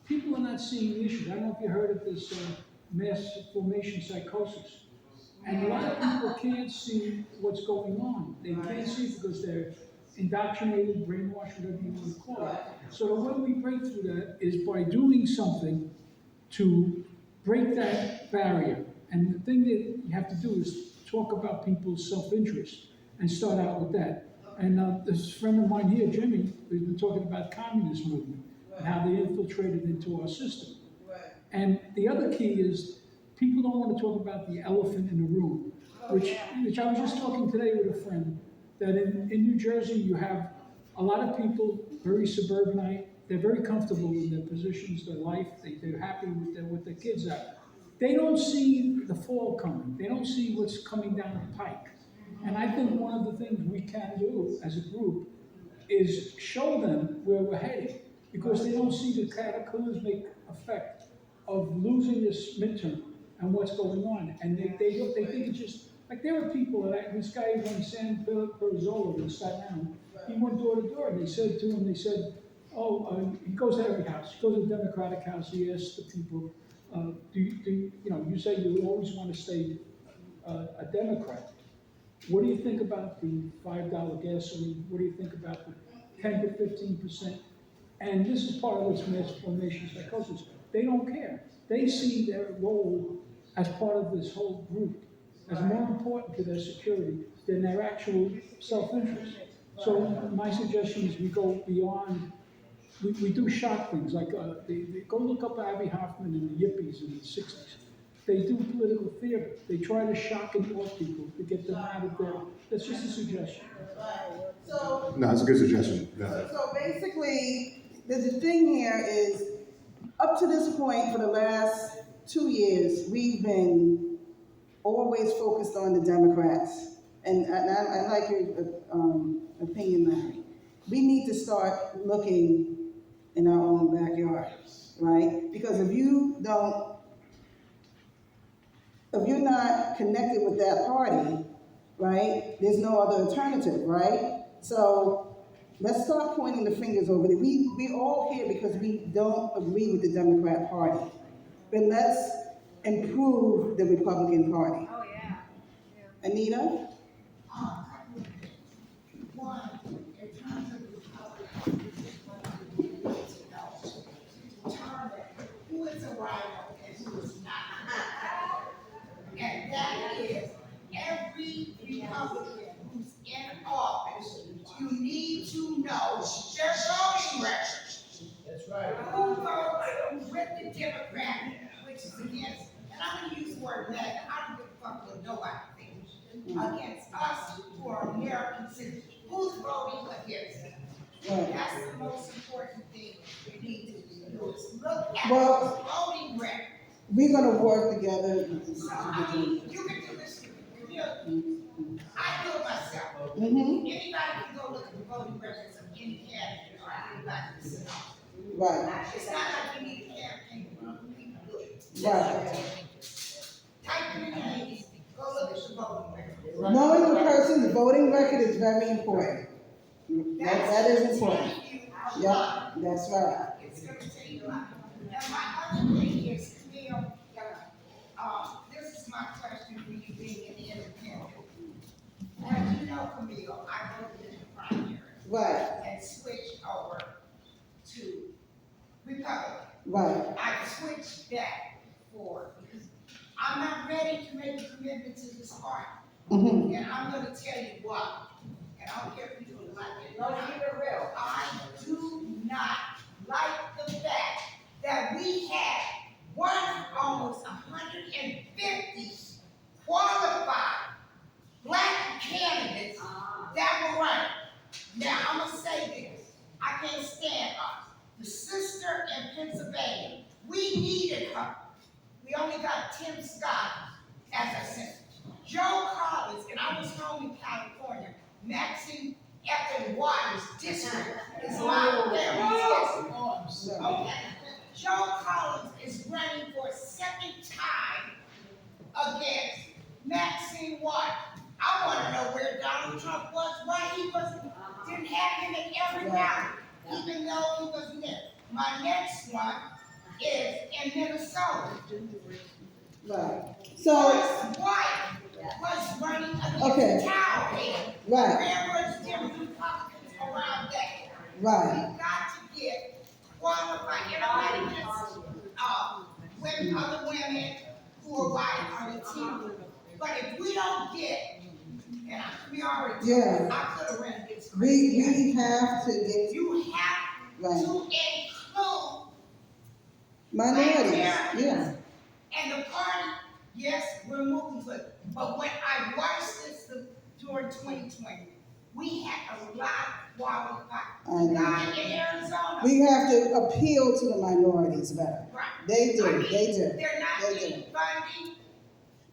Speaker 6: people are not seeing the issues. I don't know if you heard of this mass formation psychosis. And a lot of people can't see what's going on. They can't see it because they're indoctrinated, brainwashed, whatever you want to call it. So the way we break through that is by doing something to break that barrier. And the thing that you have to do is talk about people's self-interest and start out with that. And this friend of mine here, Jimmy, we've been talking about communist movement and how they infiltrated into our system. And the other key is people don't want to talk about the elephant in the room, which I was just talking today with a friend, that in New Jersey you have a lot of people, very suburbanite, they're very comfortable in their positions, their life, they're happy with what their kids are. They don't see the fall coming, they don't see what's coming down the pike. And I think one of the things we can do as a group is show them where we're headed, because they don't see the cataclysmic effect of losing this midterm and what's going on. And they think it's just, like, there are people, like this guy named Sam Perzola in Staten Island, he went door to door, and they said to him, he goes to every house, he goes to a Democratic house, he asks the people, you say you always want to stay a Democrat. What do you think about the $5 gasoline? What do you think about the 10 to 15%? And this is part of this mass formation psychosis. They don't care. They see their role as part of this whole group as more important to their security than their actual self-interest. So my suggestion is we go beyond, we do shock things, like go look up Abby Hoffman and the Yippies in the 60s. They do political theater. They try to shock and awe people to get them out of there. That's just a suggestion.
Speaker 4: So,
Speaker 1: No, that's a good suggestion. Yeah.
Speaker 4: so basically, the thing here is, up to this point for the last 2 years, we've been always focused on the Democrats. And I like your opinion, Larry. We need to start looking in our own backyard, right? Because if you're not connected with that party, right, there's no other alternative, right? So let's start pointing the fingers over there. We all here because we don't agree with the Democrat Party. But let's improve the Republican Party.
Speaker 5: Oh, yeah.
Speaker 4: Anita?
Speaker 7: One, in terms of Republicans, we need to know, determine who is a rhino and who is not. And that is every Republican who's in office, you need to know their voting records. That's right. Who votes with the Democrat, which is against, and I'm gonna use the word MAGA, I don't give a fuck what nobody thinks, against us who are American citizens. Who's voting against it?
Speaker 4: Right.
Speaker 7: That's the most important thing we need to do, is look at
Speaker 4: Well-
Speaker 7: those voting records.
Speaker 4: We're gonna work together.
Speaker 7: I mean, you can do this, you know, I do it myself.
Speaker 4: Mm-hmm.
Speaker 7: Anybody can go look at the voting records of any candidate or anybody that's in office.
Speaker 4: Right,
Speaker 7: It's not like you need a campaign, you can do it.
Speaker 4: right.
Speaker 7: Type in your name, go look at the voting records.
Speaker 4: Knowing the person's voting record is very important. That is important.
Speaker 7: That's gonna take you a
Speaker 4: Yep,
Speaker 7: lot.
Speaker 4: that's right.
Speaker 7: It's gonna take you a lot. And my other thing is, Camille, this is my question for you being an independent. As you know, Camille, I voted in the primary
Speaker 4: Right,
Speaker 7: and switched over to Republican.
Speaker 4: right.
Speaker 7: I switched back forward because I'm not ready to make a commitment to this party.
Speaker 4: Mm-hmm.
Speaker 7: And I'm gonna tell you why. And I don't care if you don't like it. No, keep it real. I do not like the fact that we had almost 150 qualified black candidates that were running. Now, I'm gonna say this, I can't stand us. The sister in Pennsylvania, we needed her. We only got Tim Scott as a senator. Joe Collins, and I was home in California, Maxine F. Waters' district is my family's district. Okay. Joe Collins is running for a second time against Maxine Waters. I want to know where Donald Trump was, why he didn't have him in every county, even though he wasn't there. My next one is in Minnesota.
Speaker 4: Right. So,
Speaker 7: Joyce White was running
Speaker 4: Okay.
Speaker 7: against Cowley.
Speaker 4: right,
Speaker 7: Where was different Republicans around that?
Speaker 4: right,
Speaker 7: We got to get qualified, and I'm not against, women, other women who are white on the team. But if we don't get, and we already,
Speaker 4: Yeah.
Speaker 7: I could have ran against
Speaker 4: we
Speaker 7: Christie.
Speaker 4: have to get,
Speaker 7: You have
Speaker 4: right,
Speaker 7: to include,
Speaker 4: minorities, yeah,
Speaker 7: and the party, yes, we're moving to it. But when I watched this during 2020, we had a lot of qualified.
Speaker 4: I know.
Speaker 7: Guy in Arizona.
Speaker 4: We have to appeal to the minorities better.
Speaker 7: Right.
Speaker 4: They do,
Speaker 7: I mean,
Speaker 4: they do.
Speaker 7: They're not
Speaker 4: They
Speaker 7: getting funding.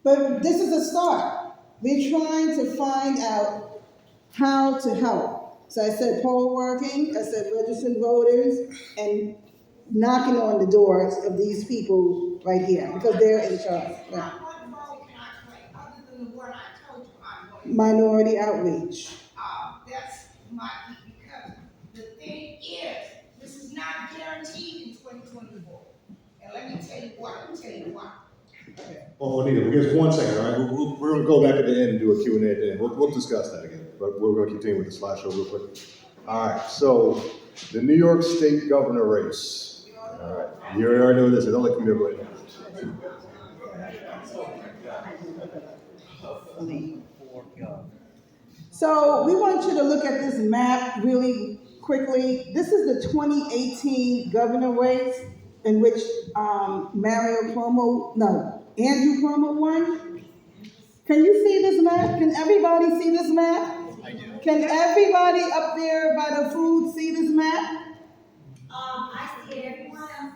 Speaker 4: But this is a start. We're trying to find out how to help. So I said poll working, I said registered voters, and knocking on the doors of these people right here, because they're in charge. Yeah.
Speaker 7: Now, what role can I play, other than the one I told you I'm going to?
Speaker 4: Minority outreach.
Speaker 7: That's my, because the thing is, this is not guaranteed in 2024. And let me tell you why.
Speaker 1: Oh, Anita, just 1 second, all right? We're going to go back at the end and do a Q&A at the end. We'll discuss that again, but we're going to continue with the slideshow real quick. All right, so the New York State governor race. All right, you already know this. Don't let Camille go ahead.
Speaker 4: So we want you to look at this map really quickly. This is the 2018 governor race in which Andrew Cuomo won. Can you see this map? Can everybody see this map?
Speaker 8: I do.
Speaker 4: Can everybody up there by the food see this map?
Speaker 2: I see it, everyone, I'm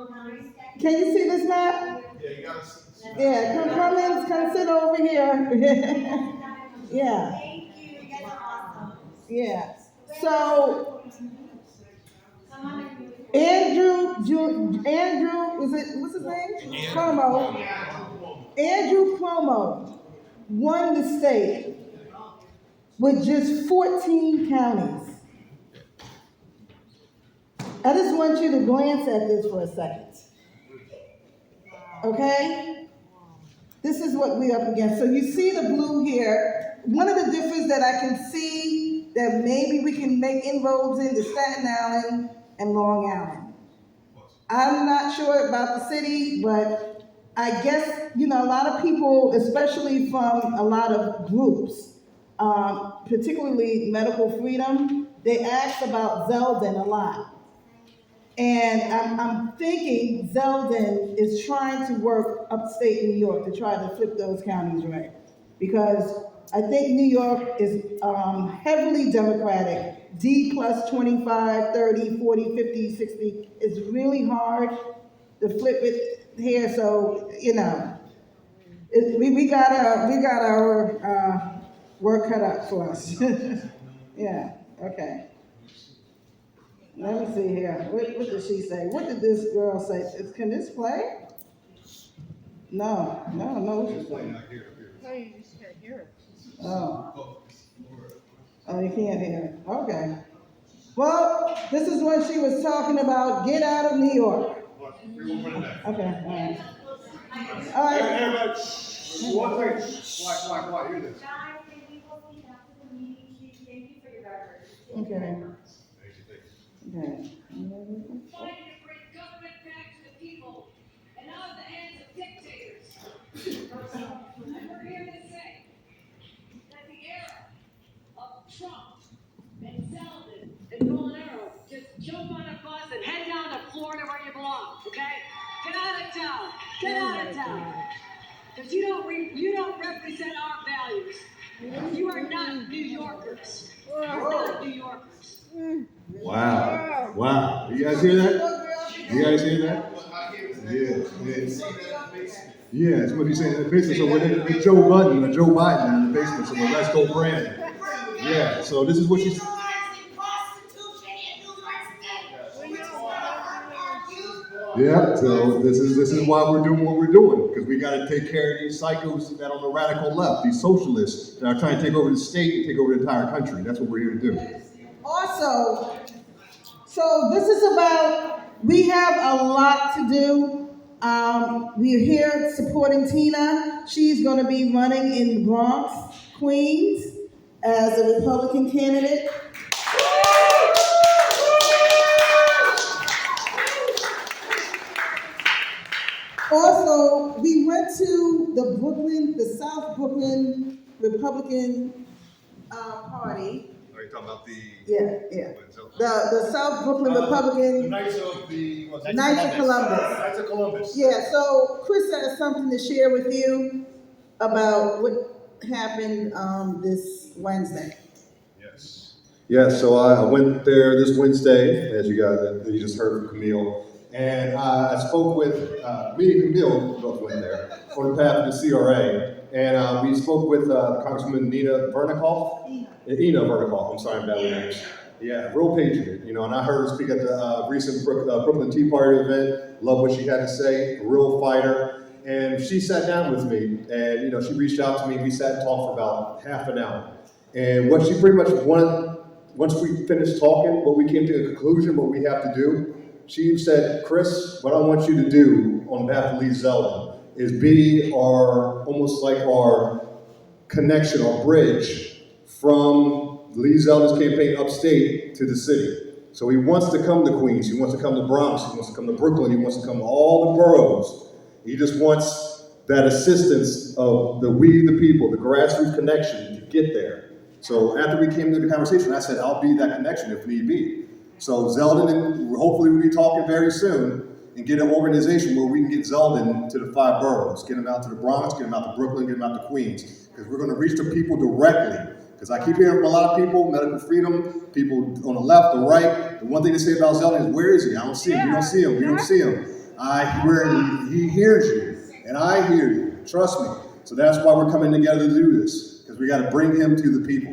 Speaker 2: sorry,
Speaker 4: Can you see this map?
Speaker 8: Yeah, you gotta see.
Speaker 4: Yeah, come sit over here. Yeah,
Speaker 2: Thank you, you guys are awesome.
Speaker 4: yeah. So Andrew, what's his name? Cuomo. Andrew Cuomo won the state with just 14 counties. I just want you to glance at this for a second. Okay? This is what we're up against. So you see the blue here. One of the differences that I can see that maybe we can make inroads into Staten Island and Long Island. I'm not sure about the city, but I guess, a lot of people, especially from a lot of groups, particularly Medical Freedom, they ask about Zeldin a lot. And I'm thinking Zeldin is trying to work upstate New York to try to flip those counties right. Because I think New York is heavily Democratic. D plus 25, 30, 40, 50, 60. It's really hard to flip it here. So, we got our work cut out for us. Yeah, okay. Let me see here. What did she say? What did this girl say? Can this play? No, what she's saying.
Speaker 5: No, you just can't hear it.
Speaker 4: Oh, you can't hear it. Okay. Well, this is when she was talking about get out of New York. Okay, all right. All right.
Speaker 8: Everybody, one second. Why, hear this.
Speaker 2: Guys, thank you for being after the meeting, thank you for your efforts.
Speaker 4: Okay. Okay.
Speaker 9: Trying to bring government back to the people and out of the hands of dictators. We're here to say that the era of Trump and Zeldin and Bolero, just jump on a bus and head down to Florida where you belong, okay? Get out of town. Get out of town. Because you don't represent our values. You are not New Yorkers. You're not New Yorkers.
Speaker 1: Wow. Wow. You guys hear that? You guys hear that? Yeah, it's what he's saying in the basement. So we're in Joe Biden in the basement. So let's go Brandon. Yeah, so this is what she's. Yeah, so this is why we're doing what we're doing, because we got to take care of these psychos that on the radical left, these socialists that are trying to take over the state and take over the entire country. That's what we're here to do.
Speaker 4: Also, so this is about, we have a lot to do. We're here supporting Tina. She's going to be running in Bronx, Queens, as a Republican candidate. Also, we went to the South Brooklyn Republican Party.
Speaker 8: Are you talking about the?
Speaker 4: Yeah. The South Brooklyn Republican.
Speaker 8: The Knights of the.
Speaker 4: Knights of Columbus.
Speaker 8: Knights of Columbus.
Speaker 4: Yeah, so Chris has something to share with you about what happened this Wednesday.
Speaker 8: Yes.
Speaker 1: Yeah, so I went there this Wednesday, as you just heard from Camille, and I spoke with me and Camille both went there on the path to the CRA, And we spoke with Congresswoman Ina Vernicoff. Ina Vernicoff, I'm sorry, I'm bad with names. Yeah, real patriot, and I heard her speak at the recent Brooklyn Tea Party event. Love what she had to say, a real fighter. And she sat down with me, and she reached out to me. We sat and talked for about half an hour. And what she pretty much wanted, once we finished talking, what we came to a conclusion, what we have to do, she said, Chris, what I want you to do on behalf of Lee Zeldin is be almost like our connection, our bridge from Lee Zeldin's campaign upstate to the city. So he wants to come to Queens, he wants to come to Bronx, he wants to come to Brooklyn, he wants to come to all the boroughs. He just wants that assistance of we the people, the grassroots connection to get there. So after we came to the conversation, I said, I'll be that connection if need be. So Zeldin, and hopefully we'll be talking very soon and get an organization where we can get Zeldin to the 5 boroughs, get him out to the Bronx, get him out to Brooklyn, get him out to Queens, because we're going to reach the people directly. Because I keep hearing from a lot of people, medical freedom, people on the left, the right. The one thing they say about Zeldin is, where is he? I don't see him. We don't see him. We don't see him. He hears you, and I hear you. Trust me. So that's why we're coming together to do this, because we got to bring him to the people,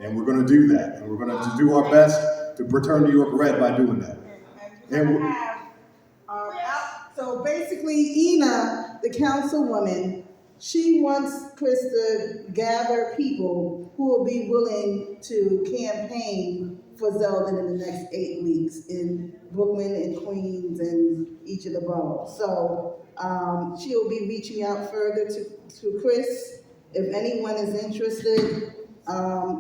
Speaker 1: and we're going to do that, and we're going to do our best to return New York red by doing that. And
Speaker 4: so basically, Ina, the councilwoman, she wants Chris to gather people who will be willing to campaign for Zeldin in the next 8 weeks in Brooklyn and Queens and each of the boroughs. So she'll be reaching out further to Chris. If anyone is interested,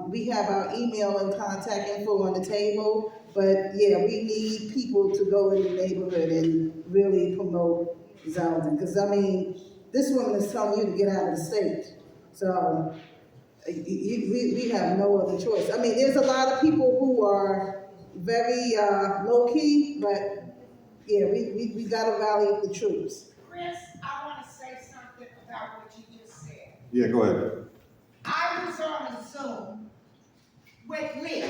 Speaker 4: we have our email and contact info on the table. But yeah, we need people to go in the neighborhood and really promote Zeldin. Because this woman is telling you to get out of the state. So we have no other choice. There's a lot of people who are very low-key, but yeah, we got to rally up the troops.
Speaker 7: Chris, I want to say something about what you just said.
Speaker 1: yeah, go ahead.
Speaker 7: I was on a Zoom with Lee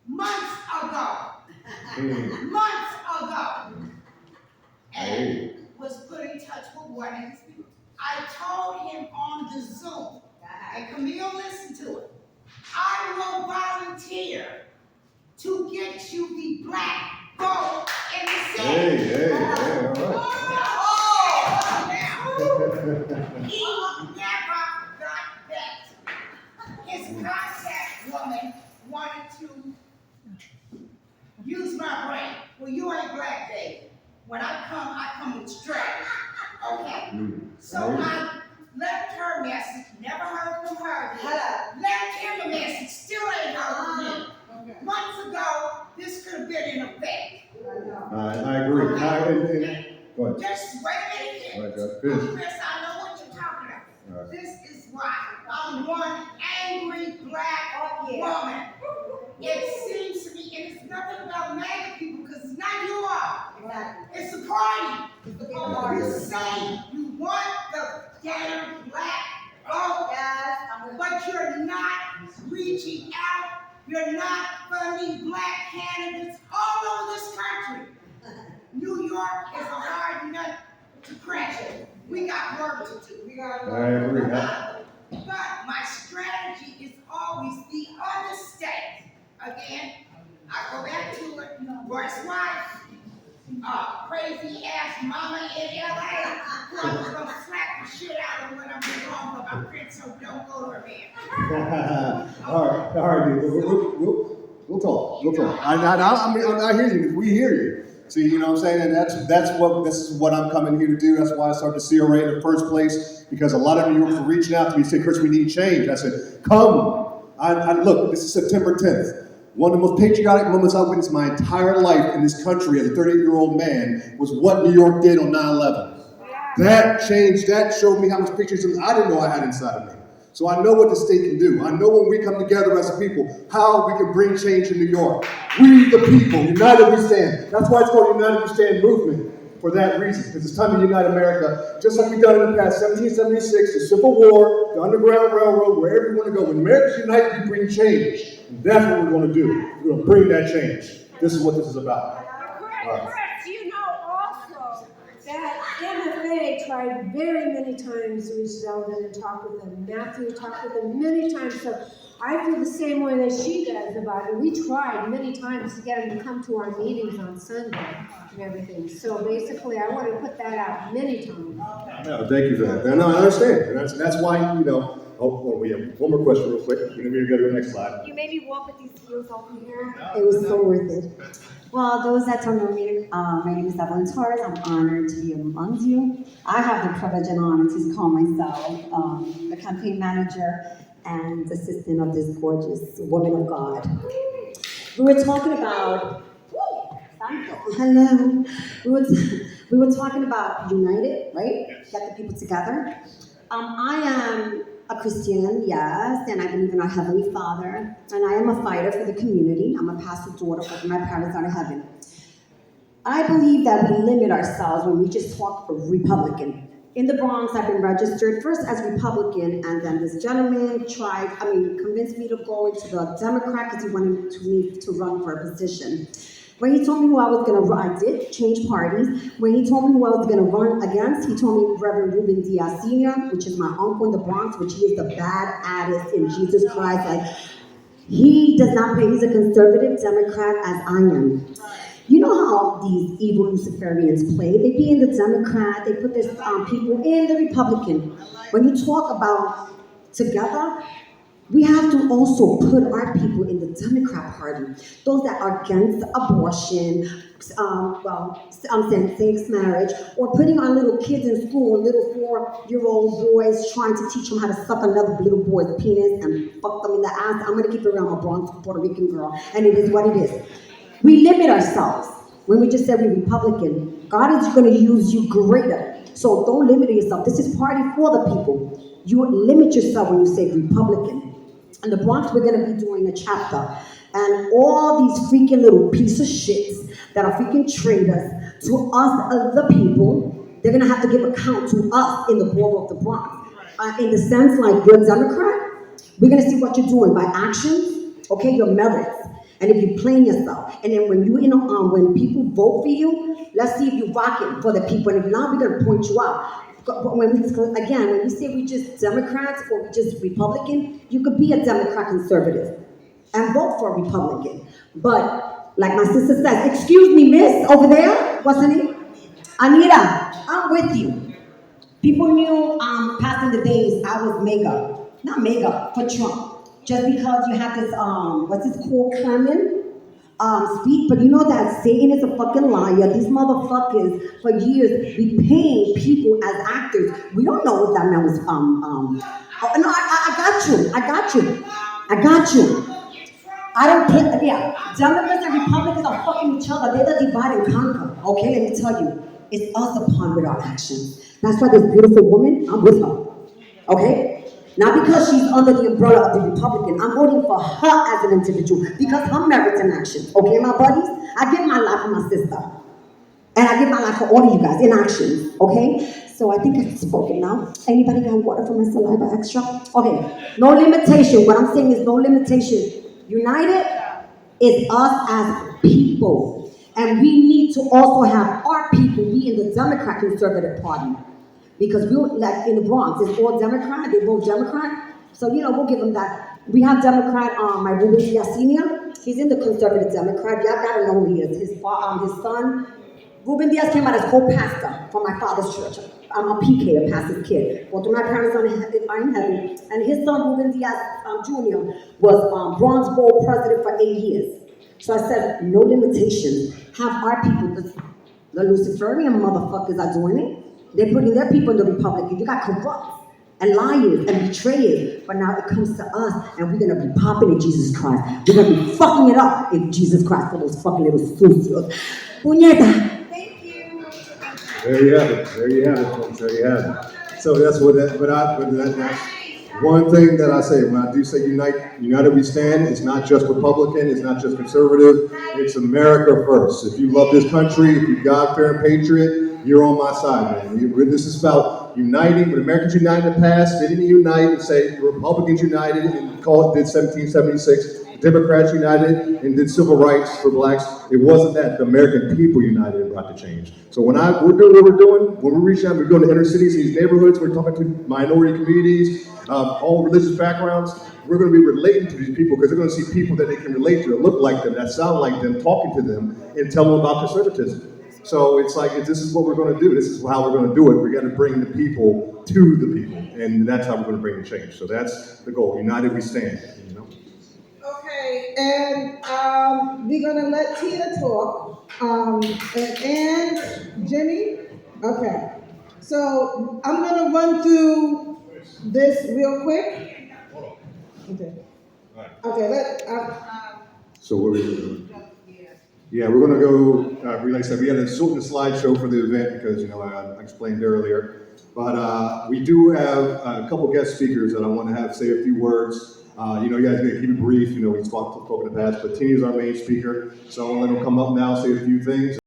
Speaker 7: months ago. Months ago. And was put in touch with one of his people. I told him on the Zoom, and Camille listened to it, I will volunteer to get you the black vote in the city.
Speaker 1: All right.
Speaker 7: He never got that. His contact woman wanted to use my brain. Well, you ain't black, baby. When I come with strategy. Okay? So I left her message, never heard from her. Left him a message, still ain't heard from me. Months ago, this could have been in effect.
Speaker 1: I agree. Go ahead.
Speaker 7: Just wait a minute here.
Speaker 1: All right, good.
Speaker 7: Chris, I know what you're talking about.
Speaker 1: All right.
Speaker 7: This is why I'm one angry black woman. It seems to me, and it's nothing about MAGA people, because it's not you all. It's the party. You say you want the damn black vote, but you're not reaching out. You're not funding black candidates all over this country. New York is a hard nut to crack. We got work to do.
Speaker 1: I agree.
Speaker 7: But my strategy is always the other state. Again, I go back to it. Royce White, crazy ass mama in LA, who I was gonna slap the shit out of when I'm wrong with my friends, so don't go to her man.
Speaker 1: All right, we'll talk. I hear you. We hear you. See, you know what I'm saying? And this is what I'm coming here to do. That's why I started the CRA in the first place, because a lot of New Yorkers were reaching out to me and saying, Chris, we need change. I said, come. Look, this is September 10th. One of the most patriotic moments I've witnessed my entire life in this country as a 38-year-old man was what New York did on 9/11. That changed, that showed me how much patriotism I didn't know I had inside of me. So I know what the state can do. I know when we come together as a people, how we can bring change in New York. We the people, united we stand. That's why it's called United We Stand movement, for that reason, because it's time to unite America, just like we've done in the past, 1776, the Civil War, the Underground Railroad, wherever you want to go. When Americans unite, we bring change. And that's what we're going to do. We're going to bring that change. This is what this is about.
Speaker 5: Chris, you know also that MFA tried very many times to reach Zeldin and talk with him. Matthew talked with him many times. So I feel the same way that she does about it. We tried many times to get him to come to our meetings on Sunday and everything. So basically, I want to put that out many times.
Speaker 1: No, thank you for that. No, I understand. And that's why, well, we have one more question real quick. We're going to go to the next slide.
Speaker 2: You made me walk with these heels over here. It was so worth it. Well, those that don't know me, my name is Evelyn Torres. I'm honored to be amongst you. I have the privilege and honor to call myself the campaign manager and assistant of this gorgeous woman of God. We were talking about, hello. We were talking about united, right? Get the people together. I am a Christian, yes, and I believe in our Heavenly Father, and I am a fighter for the community. I'm a pastor's daughter, but my parents are in heaven. I believe that we limit ourselves when we just talk Republican. In the Bronx, I've been registered first as Republican, and then this gentleman convinced me to go into the Democrat because he wanted me to run for a position. When he told me who I was going to run, I did change parties. When he told me who I was going to run against, he told me Reverend Ruben Diaz Sr., which is my uncle in the Bronx, which he is the baddest in Jesus Christ. Like, he does not play, he's a conservative Democrat as I am. You know how these evil Luciferians play? They be in the Democrat, they put their people in the Republican. When you talk about together, we have to also put our people in the Democrat Party. Those that are against abortion, same-sex marriage, or putting our little kids in school, little 4-year-old boys, trying to teach them how to suck another little boy's penis and fuck them in the ass. I'm gonna keep it around my Bronx Puerto Rican girl, and it is what it is. We limit ourselves when we just say we're Republican. God is gonna use you greater. So don't limit yourself. This is party for the people. You limit yourself when you say Republican. In the Bronx, we're going to be doing a chapter. And all these freaking little piece of shits that are freaking traitors to us, the people, they're going to have to give account to us in the borough of the Bronx. In the sense, like, you're a Democrat, we're going to see what you're doing by actions, okay, your merits. And if you plan yourself. And then when when people vote for you, let's see if you're rocking for the people. And if not, we're going to point you out. But when we say we just Democrats or we just Republican, you could be a Democrat conservative and vote for a Republican. But like my sister says, excuse me, miss, over there, what's her name? Anita, I'm with you. People knew past in the days I was not mega, for Trump. Just because you have this, what's this called, Kremlin? Speak, but you know that Satan is a fucking liar. These motherfuckers for years be paying people as actors. We don't know if that man was no, I got you. I don't care. Yeah, Democrats and Republicans are fucking each other. They're the divide and conquer. Okay, let me tell you, it's us upon with our actions. That's why this beautiful woman, I'm with her. Okay. Not because she's under the umbrella of the Republican. I'm voting for her as an individual because her merits in action. Okay, my buddies? I give my life for my sister. And I give my life for all of you guys in action. Okay? So I think I've spoken now. Anybody got water for my saliva extra? Okay. No limitation. What I'm saying is no limitation. United is us as people. And we need to also have our people be in the Democrat Conservative Party. Because like in the Bronx, it's all Democrat, they vote Democrat. So, we'll give them that. We have Democrat, my Ruben Diaz Sr., he's in the conservative Democrat. Y'all gotta know who he is. His son, Ruben Diaz came out as co-pastor for my father's church. I'm a PK, a pastor's kid. Both of my parents are in heaven. And his son, Ruben Diaz Jr., was Bronx Bowl president for 8 years. So I said, no limitations. Have our people, the Luciferian motherfuckers are doing it. They're putting their people in the Republican. You got corrupts and liars and betrayers. But now it comes to us, and we're going to be popping in Jesus Christ. We're going to be fucking it up in Jesus Christ for those fucking little sucios. Puñeta.
Speaker 7: Thank you.
Speaker 1: There you have it. There you have it, folks. There you have it. So that's that's one thing that I say. When I do say united we stand, it's not just Republican, it's not just conservative, it's America first. If you love this country, if you're God-fearing patriot, you're on my side, man. This is about uniting. When Americans United in the past, they didn't unite and say Republicans United and call it did 1776. Democrats united and did civil rights for blacks. It wasn't that. The American people united and brought the change. So we're doing what we're doing, when we reach out, we're going to inner cities, these neighborhoods, we're talking to minority communities, all religious backgrounds. We're going to be relating to these people because they're going to see people that they can relate to, that look like them, that sound like them, talking to them, and tell them about conservatism. So it's like, this is what we're going to do. This is how we're going to do it. We got to bring the people to the people, and that's how we're going to bring the change. So that's the goal. United we stand. You know?
Speaker 4: Okay, and we're gonna let Tina talk, and Jimmy. Okay, so I'm gonna run through this real quick. Okay. Okay.
Speaker 1: So what are we doing? Yeah, we're going to go. Like I said, we had to shorten the slideshow for the event because I explained earlier. But we do have a couple guest speakers that I want to have say a few words. You guys gotta keep it brief. We spoke in the past, but Tina's our main speaker, so I'm going to come up now, say a few things.